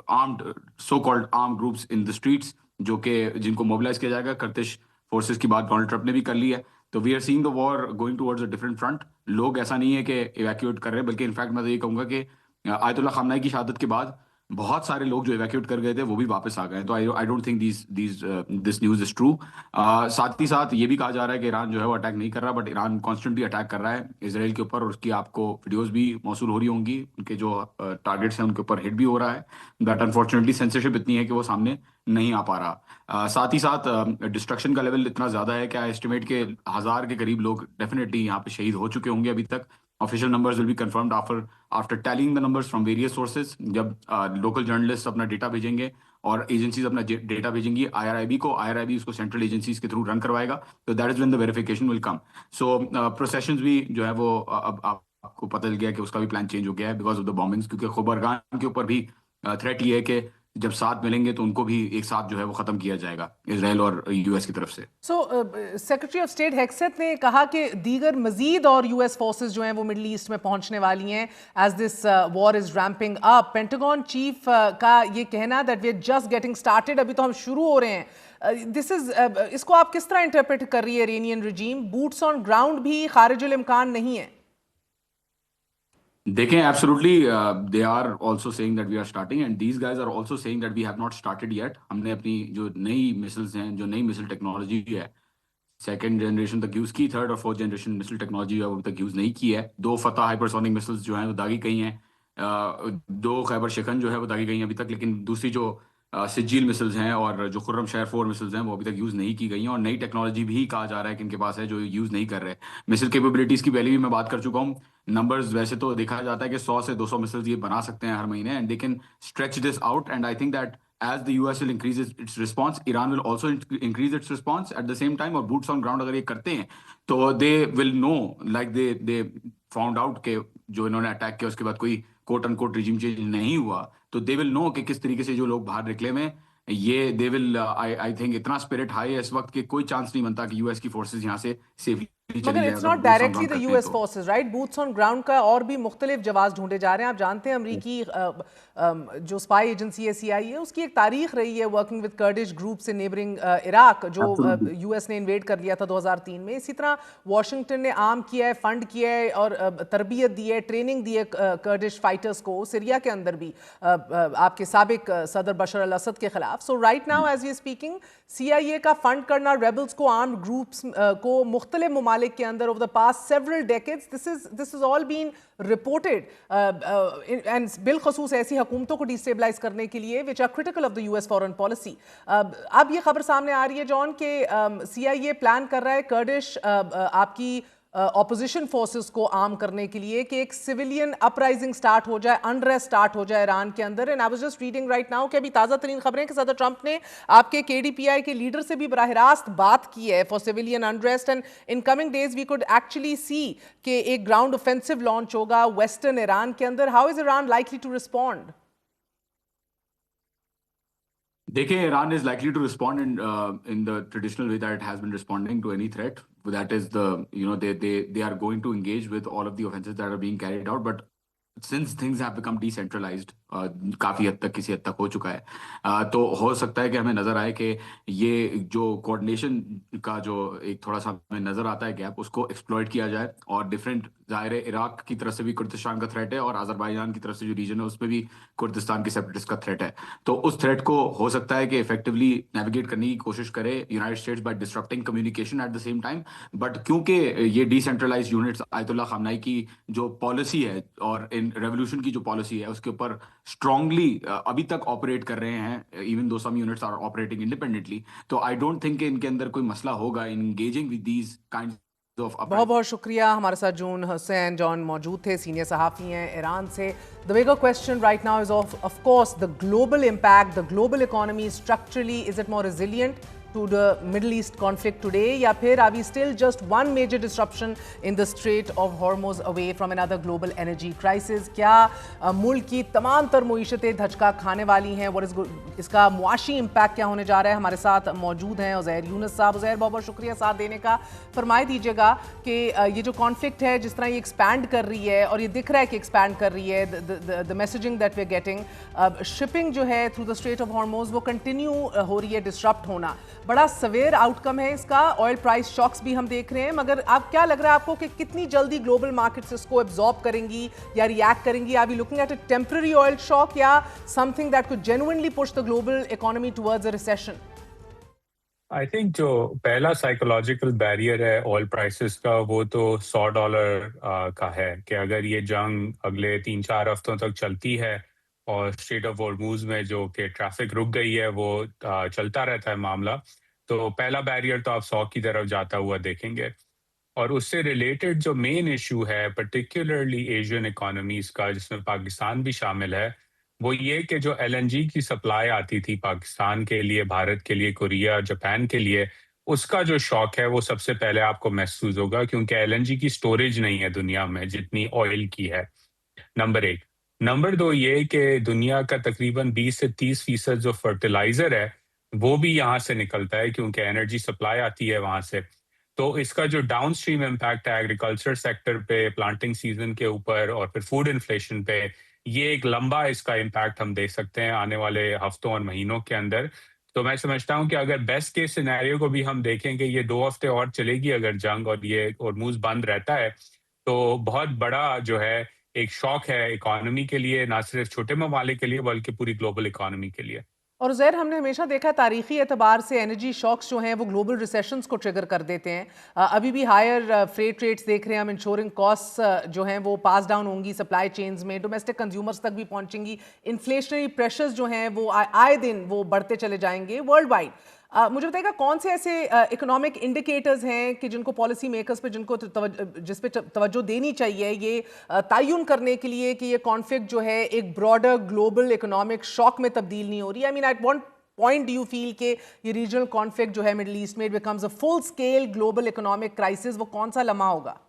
armed, so called armed groups in the streets, جو کہ جن کو موبلائز کیا جائے گا. کرتش فورسز کی بات ڈونلڈ ٹرمپ نے بھی کر لی ہے. تو we are seeing the war going towards a different front. لوگ ایسا نہیں ہے کہ ایویکیویٹ کر رہے ہیں, بلکہ انفیکٹ میں تو یہ کہوں گا کہ آیت اللہ خامنہ کی شہادت کے بعد بہت سارے لوگ جو ایویکیوٹ کر گئے تھے وہ بھی واپس آ گئے. تو I don't think this news is true. ساتھ ہی ساتھ یہ بھی کہا جا رہا ہے کہ ایران جو ہے وہ اٹیک نہیں کر رہا, بٹ ایران کانسٹنٹلی اٹیک کر رہا ہے اسرائیل کے اوپر, اور اس کی آپ کو ویڈیوز بھی موصول ہو رہی ہوں گی. ان کے جو ٹارگیٹس ہیں ان کے اوپر ہٹ بھی ہو رہا ہے. بٹ انفارچونیٹلی سینسرشپ اتنی ہے کہ وہ سامنے نہیں آ پا رہا. ساتھ ہی ساتھ ڈسٹرکشن کا لیول اتنا زیادہ ہے کہ ایسٹیمیٹ کے 1000 کے قریب لوگ ڈیفینیٹلی یہاں پہ شہید ہو چکے ہوں گے ابھی تک. Official numbers will be confirmed after tallying the numbers from various sources. جب local journalists اپنا ڈیٹا بھیجیں گے اور ایجنسیز اپنا ڈیٹا بھیجیں گی IRIB کو, IRIB اس کو سینٹرل ایجنسیز کے تھرو رن کروائے گا. تو that is when the verification will come. So processions بھی جو ہے وہ اب آپ کو پتہ چل گیا کہ اس کا بھی پلان چینج ہو گیا ہے بیکاز آف دا بامبنگس, کیونکہ خبرگان کے اوپر بھی تھریٹ یہ ہے کہ جب ساتھ ملیں گے تو ان کو بھی ایک ساتھ جو ہے وہ ختم کیا جائے گا اسرائیل اور US کی طرف سے. سو سیکرٹری آف اسٹیٹ ہیکسیت نے کہا کہ دیگر مزید اور US فورسز جو ہیں وہ مڈل ایسٹ میں پہنچنے والی ہیں as this war is ramping up. Pentagon chief کا یہ کہنا that we are just getting started, ابھی تو ہم شروع ہو رہے ہیں. اس کو آپ کس طرح انٹرپریٹ کر رہی ہے Iranian regime? Boots on ground بھی خارج الامکان نہیں ہے. دیکھیں absolutely they are also seeing that we are starting, and these guys are also seeing that we have not started yet. ہم نے اپنی جو نئی مسلز ہیں, جو نئی مسل ٹیکنالوجی ہے, سیکنڈ جنریشن تک یوز کی, تھرڈ اور فورتھ جنریشن مسل ٹیکنالوجی جو ہے وہ ابھی تک یوز نہیں کی ہے. 2 فتح ہائپرسونک مسلز جو ہیں وہ داغی گئی ہیں, 2 خیبر شکن جو ہے وہ داغی گئی ہیں ابھی تک, لیکن دوسری جو سجیل مسلز ہیں اور جو خرم شہر 4 مسلز ہیں وہ ابھی تک یوز نہیں کی گئی ہیں. اور نئی ٹیکنالوجی بھی کہا جا رہا ہے کہ ان کے پاس ہے جو یوز نہیں کر رہے. مسل کیپیبلٹیز کی پہلے بھی میں بات کر چکا ہوں. نمبرز ویسے تو دیکھا جاتا ہے کہ 100 سے 200 مسلز یہ بنا سکتے ہیں ہر مہینے, and they can stretch this out. And I think that as the US will increase its response, Iran will also increase its response at the same time. اور boots on ground اگر یہ کرتے ہیں تو they will know, like they found out کہ جو انہوں نے اٹیک کیا اس کے بعد کوئی کوٹ ان کوٹ ریجیم چینج نہیں ہوا, تو they will know کہ کس طریقے سے جو لوگ باہر نکلے میں یہ they will I think اتنا اسپرٹ ہائی ہے اس وقت کہ کوئی چانس نہیں بنتا کہ US کی فورسز یہاں سے سیفلی. مگر it's not directly the US forces right, boots on ground کا اور بھی مختلف جواز ڈھونڈے جا رہے ہیں. آپ جانتے ہیں امریکی جو اسپائی ایجنسی ہے CIA, اس کی ایک تاریخ رہی ہے working with Kurdish groups in neighbouring Iraq جو US نے انویڈ کر لیا تھا 2003 میں. اسی طرح واشنگٹن نے عام کیا ہے, فنڈ کیا ہے اور تربیت دی ہے, ٹریننگ دی ہے کرڈش فائٹرز کو سیریا کے اندر بھی آپ کے سابق صدر بشار الاسد کے خلاف. So right now as we speaking CIA کا فنڈ کرنا ریبلز کو, آرمڈ گروپس کو مختلف ممالک کے اندر over the past several decades, this has all been reported and بالخصوص ایسی حکومتوں کو ڈیسٹیبلائز کرنے کے لیے which are critical of the US foreign policy. اب یہ خبر سامنے آ رہی ہے جان کہ CIA پلان کر رہا ہے کرڈش آپ کی اپوزیشن فورسز کو عام کرنے کے لیے کہ ایک سویلین اپرائزنگ سٹارٹ ہو جائے, انریسٹ سٹارٹ ہو جائے ایران کے اندر. And I was just reading right now کہ ابھی تازہ ترین خبریں کہ صدر ٹرمپ نے آپ کے KDPI کے لیڈر سے بھی براہ راست بات کی ہے for civilian unrest, and in coming days we could actually see کہ ایک گراؤنڈ اوفینسو لانچ ہوگا ویسٹرن ایران کے اندر. How is Iran likely to respond? دیکھیں Iran is likely to respond in the traditional way that it has been responding to any threat. That is they are going to engage with all of the offenses that are being carried out. But since things have become decentralized, کافی حد تک کسی حد تک ہو چکا ہے, تو ہو سکتا ہے کہ ہمیں نظر آئے کہ یہ جو کوآرڈینیشن کا جو ایک تھوڑا سا ہمیں نظر آتا ہے گیپ, اس کو ایکسپلوئٹ کیا جائے. اور ڈفرینٹ ظاہر عراق کی طرف سے بھی کردستان کا تھریٹ ہے, اور آذربائیجان کی طرف سے جو ریجن ہے اس میں بھی کردستان کے سیپریٹسٹ کا تھریٹ ہے. تو اس تھریٹ کو ہو سکتا ہے کہ افیکٹولی نیویگیٹ کرنے کی کوشش کرے United States by disrupting communication at the same time. But کیونکہ یہ ڈیسینٹرلائز یونٹس آیت اللہ خامنہ کی جو پالیسی ہے اور ان ریولیوشن کی جو پالیسی ہے اس کے اوپر اسٹرانگلی ابھی تک آپریٹ کر رہے ہیں, even though some units are operating independently, تو آئی ڈونٹ تھنک کہ ان کے اندر کوئی مسئلہ ہوگا ان انگیجنگ ود دیز کائنڈ. بہت بہت شکریہ. ہمارے ساتھ جون حسین جان موجود تھے, سینئر صحافی ہیں ایران سے. The bigger question right now is of course the global impact, the global economy structurally, is it more resilient? to the Middle East conflict today, या फिर are we still just one major disruption in the Strait of Hormuz away from another global energy crisis? क्या मुल्क की तमाम तर मईशतें धचका खाने वाली हैं? इसका मुआशी इम्पैक्ट क्या होने जा रहा है? हमारे साथ मौजूद हैं उज़ैर यूनुस साहब। उज़ैर, बहुत बहुत शुक्रिया साथ देने का। फरमाए दीजिएगा कि ये जो कॉन्फ्लिक्ट है, जिस तरह ये एक्सपैंड कर रही है और ये दिख रहा है कि एक्सपैंड कर रही है, the messaging that we are getting, shipping जो है through the strait of Hormuz वो कंटिन्यू हो रही है डिस्टरप्ट होना, बड़ा सवेयर आउटकम है इसका। ऑयल प्राइस शॉक्स भी हम देख रहे हैं, मगर आप क्या लग रहा है आपको कि कितनी जल्दी ग्लोबल मार्केट्स इसको एब्जॉर्ब करेंगी या रिएक्ट करेंगी? Are we looking at a temporary oil shock या something that could genuinely push the global economy towards a recession? I think जो पहला साइकोलॉजिकल बैरियर है ऑयल प्राइसेस का, वो तो $100 का है कि अगर ये जंग अगले 3-4 हफ्तों तक चलती है और स्ट्रेट ऑफ हॉर्मूज में जो कि ट्रैफिक रुक गई है वो चलता रहता है मामला, तो पहला बैरियर तो आप 100 की तरफ जाता हुआ देखेंगे। और उससे रिलेटेड जो मेन इशू है पर्टिकुलरली एशियन इकोनॉमीज का, जिसमें पाकिस्तान भी शामिल है, वो ये कि जो एलएनजी की सप्लाई आती थी पाकिस्तान के लिए, भारत के लिए, कोरिया, जापान के लिए, उसका जो शॉक है वो सबसे पहले आपको महसूस होगा, क्योंकि एलएनजी की स्टोरेज नहीं है दुनिया में जितनी ऑयल की है। नंबर 1। नंबर 2 ये कि दुनिया का तकरीबन 20 से 30% जो फर्टिलाइजर है वो भी यहाँ से निकलता है, क्योंकि एनर्जी सप्लाई आती है वहाँ से। तो इसका जो डाउन स्ट्रीम इम्पैक्ट है एग्रीकल्चर सेक्टर पे, प्लांटिंग सीजन के ऊपर और फिर फूड इन्फ्लेशन पे, ये एक लंबा इसका इम्पैक्ट हम देख सकते हैं आने वाले हफ्तों और महीनों के अंदर। तो मैं समझता हूँ कि अगर बेस्ट केस सिनेरियो को भी हम देखें कि ये 2 हफ्ते और चलेगी अगर जंग और ये हॉर्मूज बंद रहता है, तो बहुत बड़ा जो है एक शॉक है इकोनॉमी के लिए, ना सिर्फ छोटे ममालिक के लिए बल्कि पूरी ग्लोबल इकोनॉमी के लिए। और ज़ैर, हमने हमेशा देखा है तारीखी एतबार से एनर्जी शॉक्स जो हैं वो ग्लोबल रिसेशंस को ट्रिगर कर देते हैं। अभी भी हायर फ्रेट रेट्स देख रहे हैं हम, इंश्योरिंग कॉस्ट जो हैं वो पास डाउन होंगी सप्लाई चेन्स में, डोमेस्टिक कंज्यूमर्स तक भी पहुंचेंगी, इन्फ्लेशनरी प्रेशर्स जो हैं वो आए दिन वो बढ़ते चले जाएंगे वर्ल्ड वाइड। मुझे बताइएगा कौन से ऐसे इकोनॉमिक इंडिकेटर्स हैं कि जिनको पॉलिसी मेकर्स पे जिस पे तवज्जो देनी चाहिए ये तयन करने के लिए कि ये कॉन्फ्लिक्ट जो है एक ब्रॉडर ग्लोबल इकोनॉमिक शॉक में तब्दील नहीं हो रही? I mean at one point do you feel कि ये रीजनल कॉन्फ्लिक्ट जो है मिडिल ईस्ट में it becomes a full scale global economic crisis? वो कौन सा लम्हा होगा?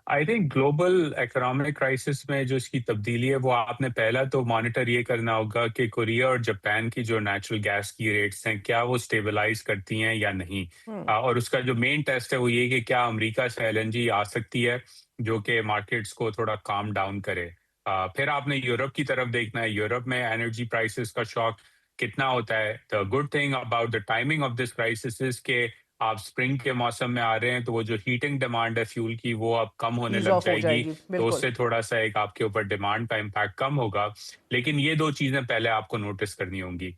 I think global economic crisis में जो इसकी तब्दीली है वो आपने पहला तो मॉनिटर ये करना होगा कि कोरिया और जापान की जो नेचुरल गैस की रेट्स हैं क्या वो स्टेबलाइज करती हैं या नहीं। और उसका जो मेन टेस्ट है वो ये कि क्या अमेरिका से एलएनजी आ सकती है जो कि मार्केट्स को थोड़ा काम डाउन करे। फिर आपने यूरोप की तरफ देखना है, यूरोप में एनर्जी प्राइसेस का शॉक कितना होता है। The good thing about the timing of this crisis is के आप स्प्रिंग के मौसम में आ रहे हैं तो वो जो हीटिंग डिमांड है फ्यूल की वो अब कम होने ईज लग ऑफ हो जाएगी, जाएगी, तो बिल्कुल। उससे थोड़ा सा एक आपके ऊपर डिमांड का इम्पैक्ट कम होगा। लेकिन ये 2 चीजें पहले आपको नोटिस करनी होंगी।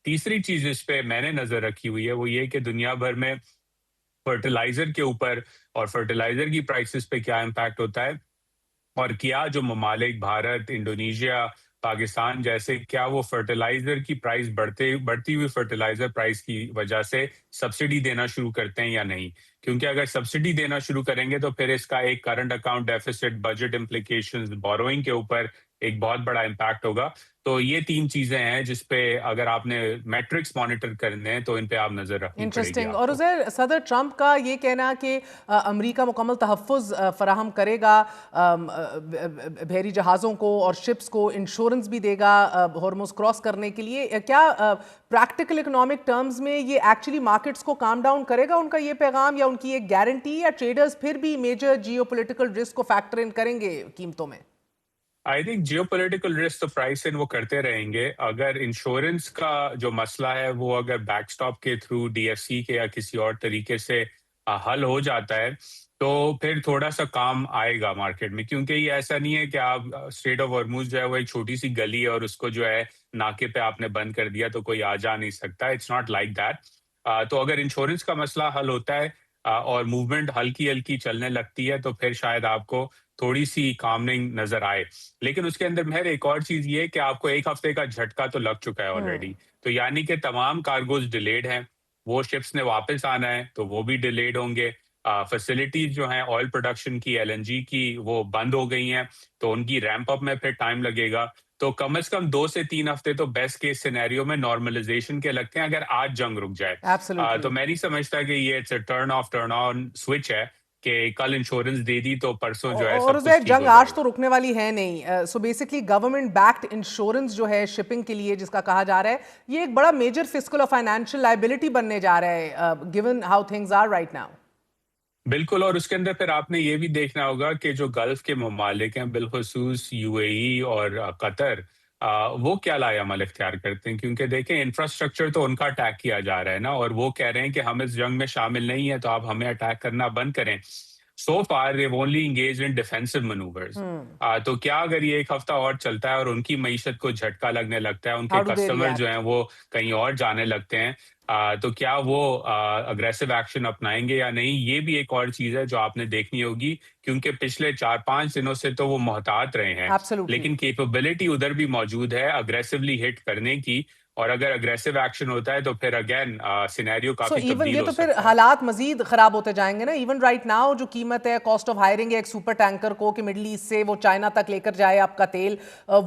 तीसरी चीज इस पे मैंने नजर रखी हुई है वो ये कि दुनिया भर में फर्टिलाइजर के ऊपर और फर्टिलाइजर की प्राइसेस पे क्या इम्पैक्ट होता है, और क्या जो ममालिक भारत, इंडोनेशिया, पाकिस्तान जैसे, क्या वो फर्टिलाइजर की प्राइस बढ़ती हुई फर्टिलाइजर प्राइस की वजह से सब्सिडी देना शुरू करते हैं या नहीं। क्योंकि अगर सब्सिडी देना शुरू करेंगे तो फिर इसका एक current account deficit, budget implications, borrowing के ऊपर एक बहुत बड़ा इम्पैक्ट होगा। तो ये 3 चीजें हैं जिस पे अगर आपने मैट्रिक्स मॉनिटर करने हैं तो इन पे आप नजर रखनी पड़ेगी इंटरेस्टिंग। और आपको। उधर सदर ट्रंप का ये कहना कि अमेरिका मुकम्मल तहफ़्फ़ुज़ फराहम करेगा बहरी जहाज़ों को और शिप्स को, इंश्योरेंस भी देगा हॉर्मुज़ क्रॉस करने के लिए, क्या प्रैक्टिकल इकोनॉमिक टर्म्स में ये एक्चुअली मार्केट्स को काम डाउन करेगा उनका ये पैगाम, या उनकी एक गारंटी, या ट्रेडर्स फिर भी मेजर जियोपॉलिटिकल रिस्क को फैक्टर इन करेंगे कीमतों में? आई थिंक जियोपॉलिटिकल रिस्क तो प्राइस इन वो करते रहेंगे। अगर इंश्योरेंस का जो मसला है वो अगर बैकस्टॉप के थ्रू, डीएफसी के या किसी और तरीके से हल हो जाता है तो फिर थोड़ा सा काम आएगा मार्केट में, क्योंकि ये ऐसा नहीं है कि आप स्ट्रेट ऑफ हॉर्मुज जो है वो एक छोटी सी गली है और उसको जो है नाके पे आपने बंद कर दिया तो कोई आ जा नहीं सकता। It's not like that. तो अगर इंश्योरेंस का मसला हल होता है और मूवमेंट हल्की हल्की चलने लगती है तो फिर शायद आपको थोड़ी सी कामनिंग नजर आए। लेकिन उसके अंदर मेहर एक और चीज ये है कि आपको 1 हफ्ते का झटका तो लग चुका है ऑलरेडी, तो यानी कि तमाम कार्गोज डिलेड हैं, वो शिप्स ने वापस आना है तो वो भी डिलेड होंगे। फैसिलिटीज जो हैं ऑयल प्रोडक्शन की, एलएनजी की, वो बंद हो गई हैं तो उनकी रैंप अप में फिर टाइम लगेगा। تو کم از کم 2 سے 3 ہفتے تو بیسٹ کیس سینیریو میں نارملائزیشن کے لگتے ہیں اگر آج جنگ رک جائے. تو ایبسولوٹلی. میں نہیں سمجھتا کہ یہ turn off turn on switch ہے کہ کل انشورنس دے دی تو پرسوں جو ہے اور سب اسے کچھ ٹھیک ہو جنگ جائے آج گا. تو رکنے والی ہے نہیں. So basically government backed insurance جو ہے شپنگ کے لیے جس کا کہا جا رہا ہے یہ ایک بڑا میجر فسکل اور فائنینشیل لائبلٹی بننے جا رہا ہے given how things are right now. بالکل. اور اس کے اندر پھر آپ نے یہ بھی دیکھنا ہوگا کہ جو گلف کے ممالک ہیں بالخصوص یو اے ای اور قطر وہ کیا لائے عمل اختیار کرتے ہیں کیونکہ دیکھیں انفراسٹرکچر تو ان کا اٹیک کیا جا رہا ہے نا اور وہ کہہ رہے ہیں کہ ہم اس جنگ میں شامل نہیں ہیں تو آپ ہمیں اٹیک کرنا بند کریں. So far they only engage in defensive manoeuvres. تو کیا اگر یہ ایک ہفتہ اور چلتا ہے اور ان کی معیشت کو جھٹکا لگنے لگتا ہے ان کے ہاؤ ڈو دے کسٹمر جو ریئیکٹ؟ ہیں وہ کہیں اور جانے لگتے ہیں تو کیا وہ اگریسو ایکشن اپنائیں گے یا نہیں یہ بھی ایک اور چیز ہے جو آپ نے دیکھنی ہوگی کیونکہ پچھلے 4-5 دنوں سے تو وہ محتاط رہے ہیں ایبسولوٹلی. لیکن کیپبلٹی ادھر بھی موجود ہے اگریسولی ہٹ کرنے کی اور اگر اگریسو ایکشن ہوتا ہے تو پھر اگین سینیریو سو کافی ایون تبدیل یہ ہو تو پھر سکتا ہے. حالات مزید خراب ہوتے جائیں گے نا. ایون رائٹ ناؤ جو قیمت ہے کاسٹ آف ہائرنگ ایک سپر ٹینکر کو کہ مڈل ایسٹ سے وہ چائنا تک لے کر جائے آپ کا تیل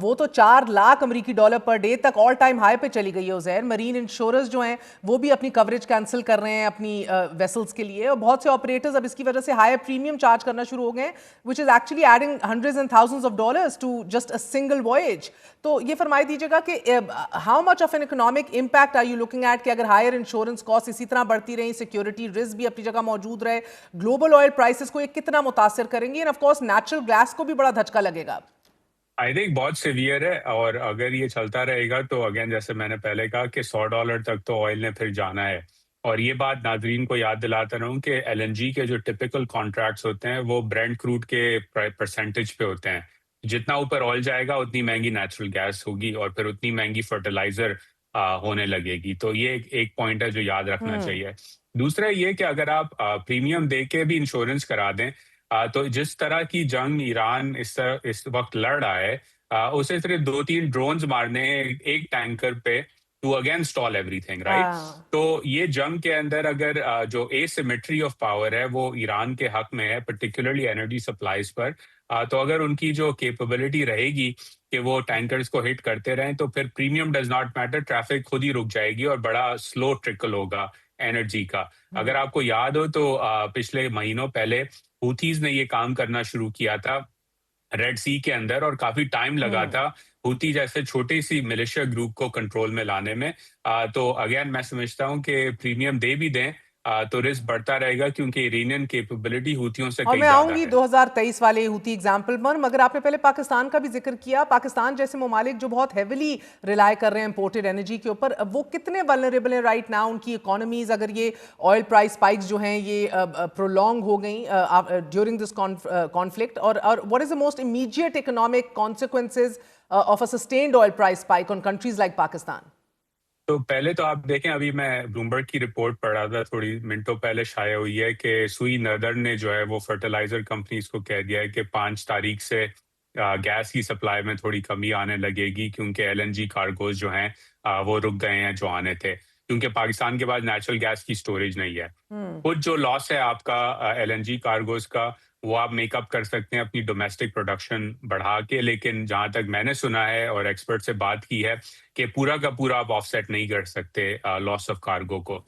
وہ تو $4 lakh پر ڈے تک آل ٹائم ہائی پہ چلی گئی ہے. عزیر مرین انشوررز جو ہیں وہ بھی اپنی کوریج کینسل کر رہے ہیں اپنی ویسلز کے لیے اور بہت سے آپریٹرز اب اس کی وجہ سے ہائی پریمیم چارج کرنا شروع ہو گئے ہیں which is actually adding hundreds and thousands of dollars to just a single voyage. تو یہ فرمائی دیجیے گا کہ how much of an economic impact are you looking at کہ اگر ہائر انشورنس کاسٹ اسی طرح بڑھتی رہیں سیکیورٹی رسک بھی اپنی جگہ موجود رہے گلوبل آئل پرائسز کو یہ کتنا متاثر کریں گے and of course natural gas کو بھی بڑا دھچکا لگے گا. آئی تھنک بہت سیویئر ہے اور اگر یہ چلتا رہے گا تو اگین جیسے میں نے پہلے کہا کہ $100 تک تو آئل نے پھر جانا ہے. اور یہ بات ناظرین کو یاد دلاتا رہوں کہ ایل این جی کے جو ٹپیکل کانٹریکٹس ہوتے ہیں وہ برینٹ کروڈ کے پرسنٹیج پہ ہوتے ہیں. جتنا اوپر آئل جائے گا اتنی مہنگی نیچرل گیس ہوگی اور پھر اتنی مہنگی فرٹیلائزر ہونے لگے گی. تو یہ ایک پوائنٹ ہے جو یاد رکھنا چاہیے. دوسرا یہ کہ اگر آپ پریمیم دے کے بھی انشورنس کرا دیں تو جس طرح کی جنگ ایران اس وقت لڑ رہا ہے اسے صرف 2-3 ڈرونز مارنے ایک ٹینکر پہ to again stall everything right. تو یہ جنگ کے اندر اگر جو اے سیمیٹری آف پاور ہے وہ ایران کے حق میں ہے پرٹیکولرلی انرجی سپلائیز پر تو اگر ان کی جو کیپبلٹی رہے گی کہ وہ ٹینکرز کو ہٹ کرتے رہیں تو پھر premium does not matter traffic خود ہی رک جائے گی اور بڑا سلو ٹرکل ہوگا انرجی کا. اگر آپ کو یاد ہو تو پچھلے مہینوں پہلے ہوتھیز نے یہ کام کرنا شروع کیا تھا ریڈ سی کے اندر اور کافی ٹائم لگا تھا ہوتی جیسے چھوٹی سی ملیشیا گروپ کو کنٹرول میں لانے میں. تو اگین میں سمجھتا ہوں کہ پریمیم دے بھی دیں تو رسک بڑھتا رہے گا کیونکہ ایرینین کیپبلٹی ہوتیوں سے اور کہیں میں زیادہ آؤں گی ہے. 2023 والے ہوتی اگزامپل پر مگر آپ نے پہلے پاکستان کا بھی ذکر کیا. پاکستان جیسے ممالک جو بہت ہیویلی ریلائی کر رہے ہیں امپورٹڈ انرجی کے اوپر وہ کتنے ولنریبل ہیں رائٹ ناؤ ان کی اکانومیز اگر یہ آئل پرائس اسپائکس جو ہیں یہ پرولونگ ہو گئیں ڈیورنگ دس کانفلکٹ اور what is the most immediate economic consequences of a sustained oil price spike on countries like Pakistan. تو پہلے تو آپ دیکھیں ابھی میں بلومبرگ کی رپورٹ پڑھ رہا تھا تھوڑی منٹوں پہلے شائع ہوئی ہے کہ سوئی نردرن نے جو ہے وہ فرٹیلائزر کمپنیز کو کہہ دیا ہے کہ 5 تاریخ سے گیس کی سپلائی میں تھوڑی کمی آنے لگے گی کیونکہ ایل این جی کارگوز جو ہیں وہ رک گئے ہیں جو آنے تھے کیونکہ پاکستان کے پاس نیچرل گیس کی سٹوریج نہیں ہے. کچھ جو لاس ہے آپ کا ایل این جی کارگوز کا وہ آپ میک اپ کر سکتے ہیں اپنی ڈومیسٹک پروڈکشن بڑھا کے لیکن جہاں تک میں نے سنا ہے اور ایکسپرٹ سے بات کی ہے کہ پورا کا پورا آپ آف سیٹ نہیں کر سکتے لاس آف کارگو کو.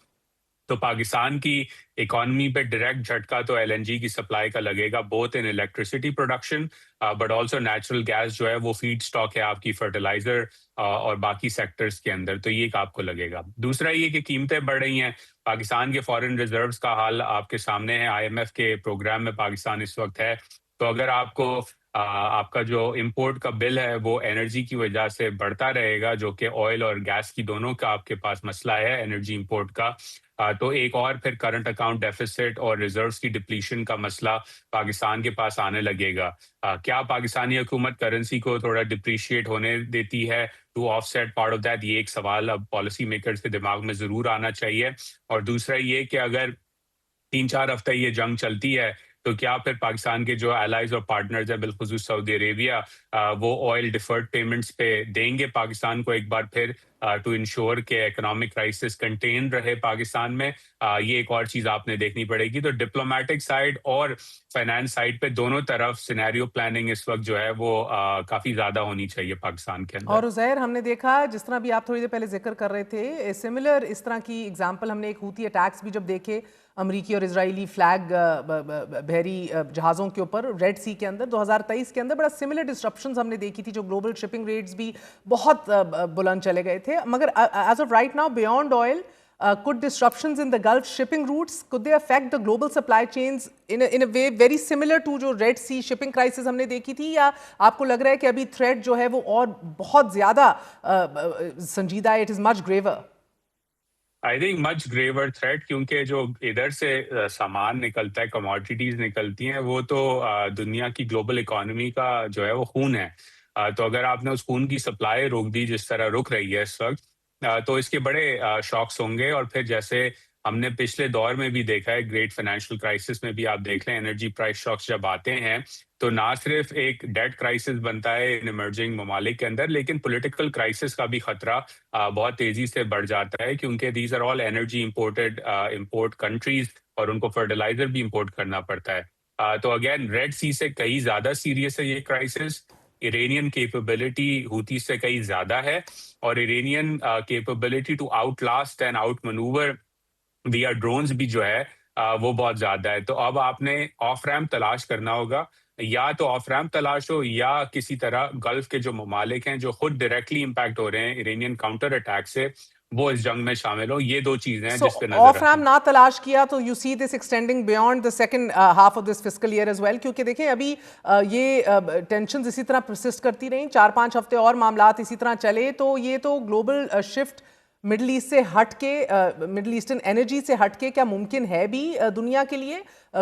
تو پاکستان کی اکانومی پہ ڈائریکٹ جھٹکا تو ایل این جی کی سپلائی کا لگے گا both in electricity production but also natural gas جو ہے وہ فیڈ اسٹاک ہے آپ کی فرٹیلائزر اور باقی سیکٹرز کے اندر تو یہ ایک آپ کو لگے گا. دوسرا یہ کہ قیمتیں بڑھ رہی ہیں. پاکستان کے فارن ریزروز کا حال آپ کے سامنے ہے. آئی ایم ایف کے پروگرام میں پاکستان اس وقت ہے. تو اگر آپ کو آپ کا جو امپورٹ کا بل ہے وہ انرجی کی وجہ سے بڑھتا رہے گا جو کہ آئل اور گیس کی دونوں کا آپ کے پاس مسئلہ ہے انرجی امپورٹ کا تو ایک اور پھر کرنٹ اکاؤنٹ ڈیفیسٹ اور ریزروز کی ڈپلیشن کا مسئلہ پاکستان کے پاس آنے لگے گا. کیا پاکستانی حکومت کرنسی کو تھوڑا ڈپریشیٹ ہونے دیتی ہے to offset part of that? یہ ایک سوال اب پالیسی میکرز کے دماغ میں ضرور آنا چاہیے. اور دوسرا یہ کہ اگر 3-4 ہفتے یہ جنگ چلتی ہے تو کیا پھر پاکستان کے جو الائز اور پارٹنرز ہیں بالخصوص سعودی عربیہ وہ آئل ڈیفرڈ پیمنٹس پہ دیں گے پاکستان کو ایک بار پھر ٹو انشور کہ اکنامک کرائسس کنٹین رہے پاکستان میں. یہ ایک اور چیز آپ نے دیکھنی پڑے گی. تو ڈپلومیٹک سائڈ اور فائنانس سائڈ پہ دونوں طرف سینیریو پلاننگ اس وقت جو ہے وہ کافی زیادہ ہونی چاہیے پاکستان کے اندر. اور عزیر ہم نے دیکھا جس طرح بھی آپ تھوڑی دیر پہلے ذکر کر رہے تھے سملر اس طرح کی اگزامپل ہم نے ایک ہوتی اٹیکس بھی جب دیکھے امریکی اور اسرائیلی فلیگ بحری جہازوں کے اوپر ریڈ سی کے اندر 2023 کے اندر بڑا سملر ڈسٹرپشنز ہم نے دیکھی تھی جو گلوبل شپنگ ریٹس بھی بہت بلند چلے گئے تھے. مگر as of right now beyond oil could disruptions in the Gulf shipping routes, could they affect the global supply chains in a way very similar to جو Red Sea shipping crisis ہم نے دیکھی تھی, یا آپ کو لگ رہا ہے کہ ابھی threat جو ہے وہ اور بہت زیادہ سنجیدہ ہے, it is much graver? I think much graver threat, کیونکہ جو ادھر سے سامان نکلتا ہے, کموڈیٹیز نکلتی ہیں, وہ تو دنیا کی گلوبل اکانومی کا جو ہے وہ خون ہے. تو اگر آپ نے اس خون کی سپلائی روک دی جس طرح رک رہی ہے اس وقت, تو اس کے بڑے شاکس ہوں گے. اور پھر جیسے ہم نے پچھلے دور میں بھی دیکھا ہے, گریٹ فائنینشیل کرائسس میں بھی آپ دیکھ لیں, انرجی پرائس شاکس جب آتے ہیں تو نہ صرف ایک ڈیٹ کرائسس بنتا ہے ان ایمرجنگ ممالک کے اندر, لیکن پولیٹیکل کرائسس کا بھی خطرہ بہت تیزی سے بڑھ جاتا ہے, کیونکہ these are all energy import countries, اور ان کو فرٹیلائزر بھی امپورٹ کرنا پڑتا ہے. تو اگین ریڈ سی سے کئی زیادہ سیریس ہے یہ کرائسس. ایرانین کیپیبلٹی ہوتی سے کئی زیادہ ہے, اور Iranian capability to outlast and outmanoeuvre via drones بھی جو ہے وہ بہت زیادہ ہے. تو اب آپ نے آف ریمپ تلاش کرنا ہوگا, یا تو آف ریمپ تلاش ہو, یا کسی طرح گلف کے جو ممالک ہیں جو خود ڈائریکٹلی امپیکٹ ہو رہے ہیں ایرانین کاؤنٹر اٹیک سے, وہ اس جنگ میں شامل ہو. یہ دو چیزیں ہیں جس پہ نظر آف ریم نہ تلاش کیا تو you see this extending beyond the second half of this fiscal year as well, کیونکہ دیکھیں ابھی یہ ٹینشنز اسی طرح پرسسٹ کرتی رہیں, 4-5 ہفتے اور معاملات اسی طرح چلے تو یہ تو گلوبل شفٹ مڈل ایسٹ سے ہٹ کے, مڈل ایسٹرن انرجی سے ہٹ کے کیا ممکن ہے بھی دنیا کے لیے,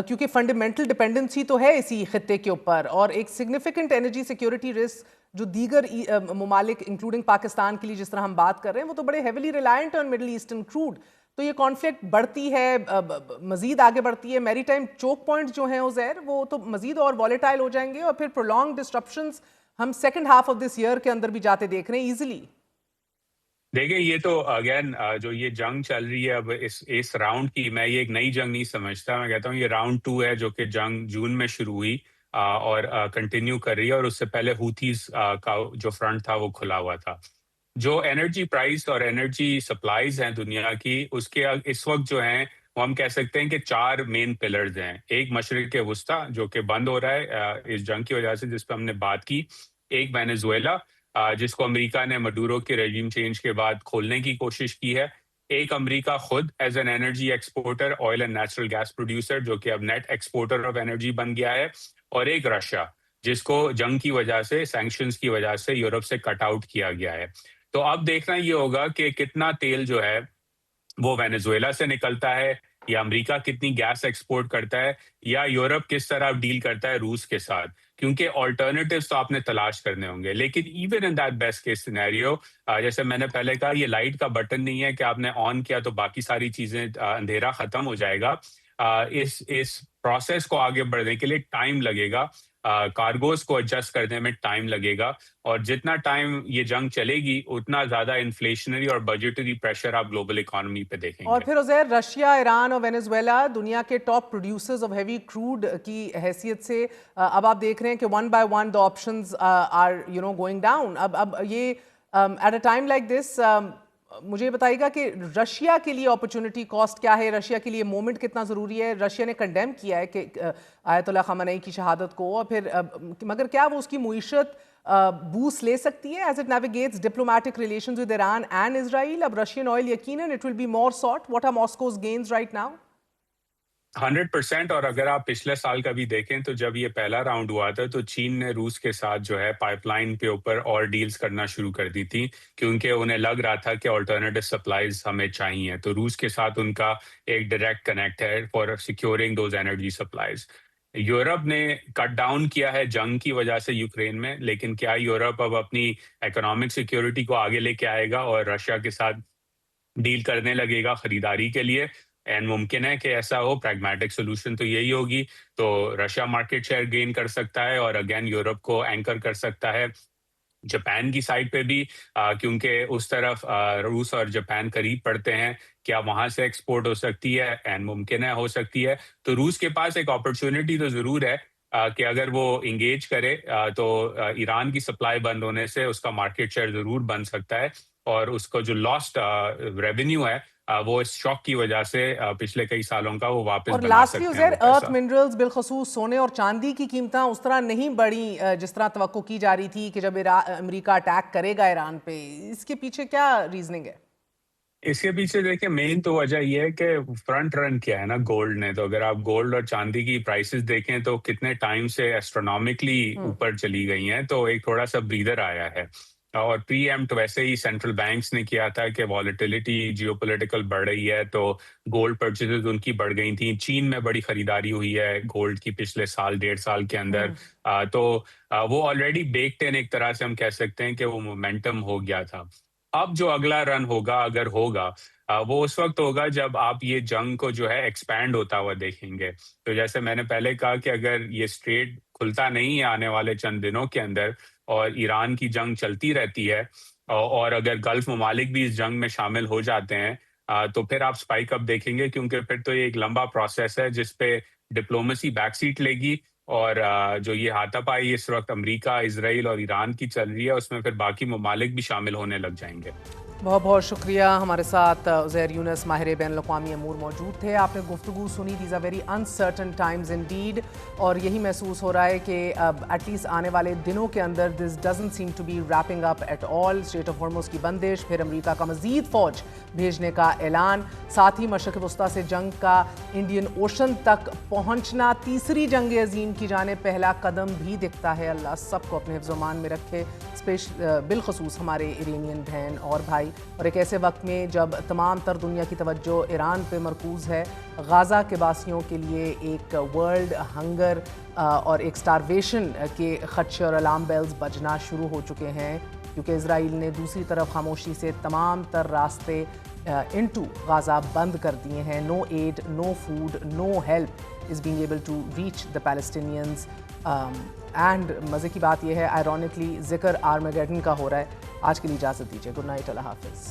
کیونکہ فنڈامنٹل ڈپینڈنسی تو ہے اسی خطے کے اوپر, اور ایک سگنیفیکنٹ انرجی سیکیورٹی رسک جو دیگر ممالک انکلوڈنگ پاکستان کے لیے جس طرح ہم بات کر رہے ہیں وہ تو بڑے ہیویلی ریلائنٹ آن مڈل ایسٹرن کروڈ. تو یہ کانفلکٹ بڑھتی ہے, مزید آگے بڑھتی ہے, میری ٹائم چوک پوائنٹ جو ہیں عزیر وہ تو مزید اور والیٹائل ہو جائیں گے, اور پھر پرولونگ ڈسٹرپشنز ہم second half of this year کے اندر بھی جاتے دیکھ رہے ہیں ایزیلی. دیکھیں یہ تو اگین جو یہ جنگ چل رہی ہے اب اس راؤنڈ کی, میں یہ ایک نئی جنگ نہیں سمجھتا, میں کہتا ہوں یہ راؤنڈ 2 ہے, جو کہ جنگ جون میں شروع ہوئی اور کنٹینیو کر رہی ہے, اور اس سے پہلے ہوتیز کا جو فرنٹ تھا وہ کھلا ہوا تھا. جو انرجی پرائز اور انرجی سپلائیز ہیں دنیا کی, اس کے اس وقت جو ہیں وہ ہم کہہ سکتے ہیں کہ 4 مین پلرز ہیں. ایک مشرق وسطیٰ جو کہ بند ہو رہا ہے اس جنگ کی وجہ سے, جس پہ ہم نے بات کی. ایک وینیزویلا جس کو امریکہ نے مڈورو کے ریجیم چینج کے بعد کھولنے کی کوشش کی ہے. ایک امریکہ خود as an energy exporter, oil and natural gas producer, جو کہ اب نیٹ ایکسپورٹر آف انرجی بن گیا ہے. اور ایک رشیا, جس کو جنگ کی وجہ سے, سینکشنز کی وجہ سے یورپ سے کٹ آؤٹ کیا گیا ہے. تو اب دیکھنا یہ ہوگا کہ کتنا تیل جو ہے وہ وینیزویلا سے نکلتا ہے, یا امریکہ کتنی گیس ایکسپورٹ کرتا ہے, یا یورپ کس طرح ڈیل کرتا ہے روس کے ساتھ, کیونکہ آلٹرنیٹیوز تو آپ نے تلاش کرنے ہوں گے. لیکن even in that best case scenario, جیسے میں نے پہلے کہا, یہ لائٹ کا بٹن نہیں ہے کہ آپ نے آن کیا تو باقی ساری چیزیں اندھیرا ختم ہو جائے گا. اس پروسیس کو آگے بڑھنے کے لیے ٹائم لگے گا, کارگوز کو ایڈجسٹ کرنے میں ٹائم لگے گا, اور جتنا ٹائم یہ جنگ چلے گی اتنا زیادہ انفلیشنری اور بجٹری پریشر آپ گلوبل اکانومی پہ دیکھیں گے. اور پھر عزیر رشیا, ایران اور وینیزویلا دنیا کے top producers of heavy crude کی حیثیت سے اب آپ دیکھ رہے ہیں کہ one by one the options are going down. اب یہ at a time like this مجھے بتائیے گا کہ رشیا کے لیے اپرچونٹی کاسٹ کیا ہے, رشیا کے لیے مومنٹ کتنا ضروری ہے. رشیا نے کنڈیم کیا ہے کہ آیت اللہ خامنئی کی شہادت کو, اور پھر مگر کیا وہ اس کی معیشت بوسٹ لے سکتی ہے as it navigates diplomatic relations with Iran and Israel. اب رشین آئل یقیناً it will be more sought. What are Moscow's gains right now? 100%. اور اگر آپ پچھلے سال کا بھی دیکھیں تو جب یہ پہلا راؤنڈ ہوا تھا تو چین نے روس کے ساتھ جو ہے پائپ لائن کے اوپر اور ڈیلز کرنا شروع کر دی تھی, کیونکہ انہیں لگ رہا تھا کہ آلٹرنیٹیو سپلائیز ہمیں چاہیے. تو روس کے ساتھ ان کا ایک ڈائریکٹ کنیکٹ ہے for securing those energy supplies. Europe نے کٹ ڈاؤن کیا ہے جنگ کی وجہ سے یوکرین میں, لیکن کیا یورپ اب اپنی اکنامک سیکیورٹی کو آگے لے کے آئے گا اور رشیا کے ساتھ ڈیل کرنے لگے گا خریداری کے لیے؟ اینڈ ممکن ہے کہ ایسا ہو. پریگمیٹک سولوشن تو یہی ہوگی. تو رشیا مارکیٹ شیئر گین کر سکتا ہے اور اگین یورپ کو اینکر کر سکتا ہے जापान की साइड पे भी क्योंकि उस तरफ रूस और जापान करीब पड़ते हैं, क्या वहाँ से एक्सपोर्ट हो सकती है? एंड मुमकिन है हो सकती है। तो रूस के पास एक अपॉर्च्युनिटी तो ज़रूर है कि अगर वो एंगेज करे तो ईरान की सप्लाई बंद होने से उसका मार्केट शेयर ज़रूर बन सकता है और उसको जो लॉस्ट रेवेन्यू है वो इस शॉक की वजह से पिछले कई सालों का वो वापस और बना लास्टली सकते हैं उज़ैर, वो अर्थ पैसा। मिनरल्स बिलखसूस सोने और चांदी की कीमतें उस तरह नहीं बढ़ी जिस तरह तवक्को की जा रही थी कि जब अमेरिका अटैक करेगा ईरान पे। इसके पीछे क्या रीजनिंग है? इसके पीछे देखिए मेन तो वजह ये है कि फ्रंट रन किया है ना गोल्ड ने। तो अगर आप गोल्ड और चांदी की प्राइसेस देखें तो कितने टाइम से एस्ट्रोनॉमिकली ऊपर चली गई हैं, तो एक थोड़ा सा ब्रीदर आया है। और प्रीएम्प्ट वैसे ही सेंट्रल बैंक्स ने किया था कि वॉलेटिलिटी जियोपॉलिटिकल बढ़ रही है, तो गोल्ड परचेजेस उनकी बढ़ गई थी। चीन में बड़ी खरीदारी हुई है गोल्ड की पिछले साल 1.5 साल के अंदर। वो ऑलरेडी बेक्ड इन, एक तरह से हम कह सकते हैं कि वो मोमेंटम हो गया था। अब जो अगला रन होगा अगर होगा वो उस वक्त होगा जब आप ये जंग को जो है एक्सपैंड होता हुआ देखेंगे। तो जैसे मैंने पहले कहा कि अगर ये स्ट्रेट खुलता नहीं है आने वाले चंद दिनों के अंदर और ईरान की जंग चलती रहती है और अगर गल्फ ममालिक भी इस जंग में शामिल हो जाते हैं तो फिर आप स्पाइक अप देखेंगे, क्योंकि फिर तो ये एक लंबा प्रोसेस है जिस पे डिप्लोमेसी बैक सीट लेगी और जो ये हाथापाई इस वक्त अमेरिका, इजराइल और ईरान की चल रही है उसमें फिर बाकी ममालिक भी शामिल होने लग जाएंगे। बहुत बहुत शुक्रिया। हमारे साथ उज़ैर यूनुस माहिर बैनुल-अक़वामी अमूर मौजूद थे। आपने गुफ्तगू सुनी। These are very uncertain times indeed, और यही महसूस हो रहा है कि अब एटलीस्ट आने वाले दिनों के अंदर this doesn't seem to be wrapping up at all. Strait of Hormuz की बंदिश, फिर अमेरिका का मज़ीद फ़ौज भेजने का ऐलान, साथ ही मशरक़ वस्ता से जंग का इंडियन ओशन तक पहुँचना, तीसरी जंग अज़ीम की जानिब पहला कदम भी दिखता है। अल्लाह सबको अपने हिफ्ज़-ओ-अमान में रखे, बिलखसूस हमारे इरानियन बहन और भाई। और एक ऐसे वक्त में जब तमाम तर दुनिया की तवज्जो ईरान पे मरकूज़ है, गाज़ा के बासियों के लिए एक वर्ल्ड हंगर और एक स्टारवेशन के खदशे और अलार्म बेल्स बजना शुरू हो चुके हैं, क्योंकि इजराइल ने दूसरी तरफ खामोशी से तमाम तर रास्ते इनटू गाज़ा बंद कर दिए हैं। No aid, no food, no help is being able to reach the Palestinians. And मज़े की बात यह है, आयरॉनिकली ज़िक्र आर्मेगेडन का हो रहा है। आज के लिए इजाज़त दीजिए। गुड नाइट, अल्लाह हाफ़िज़।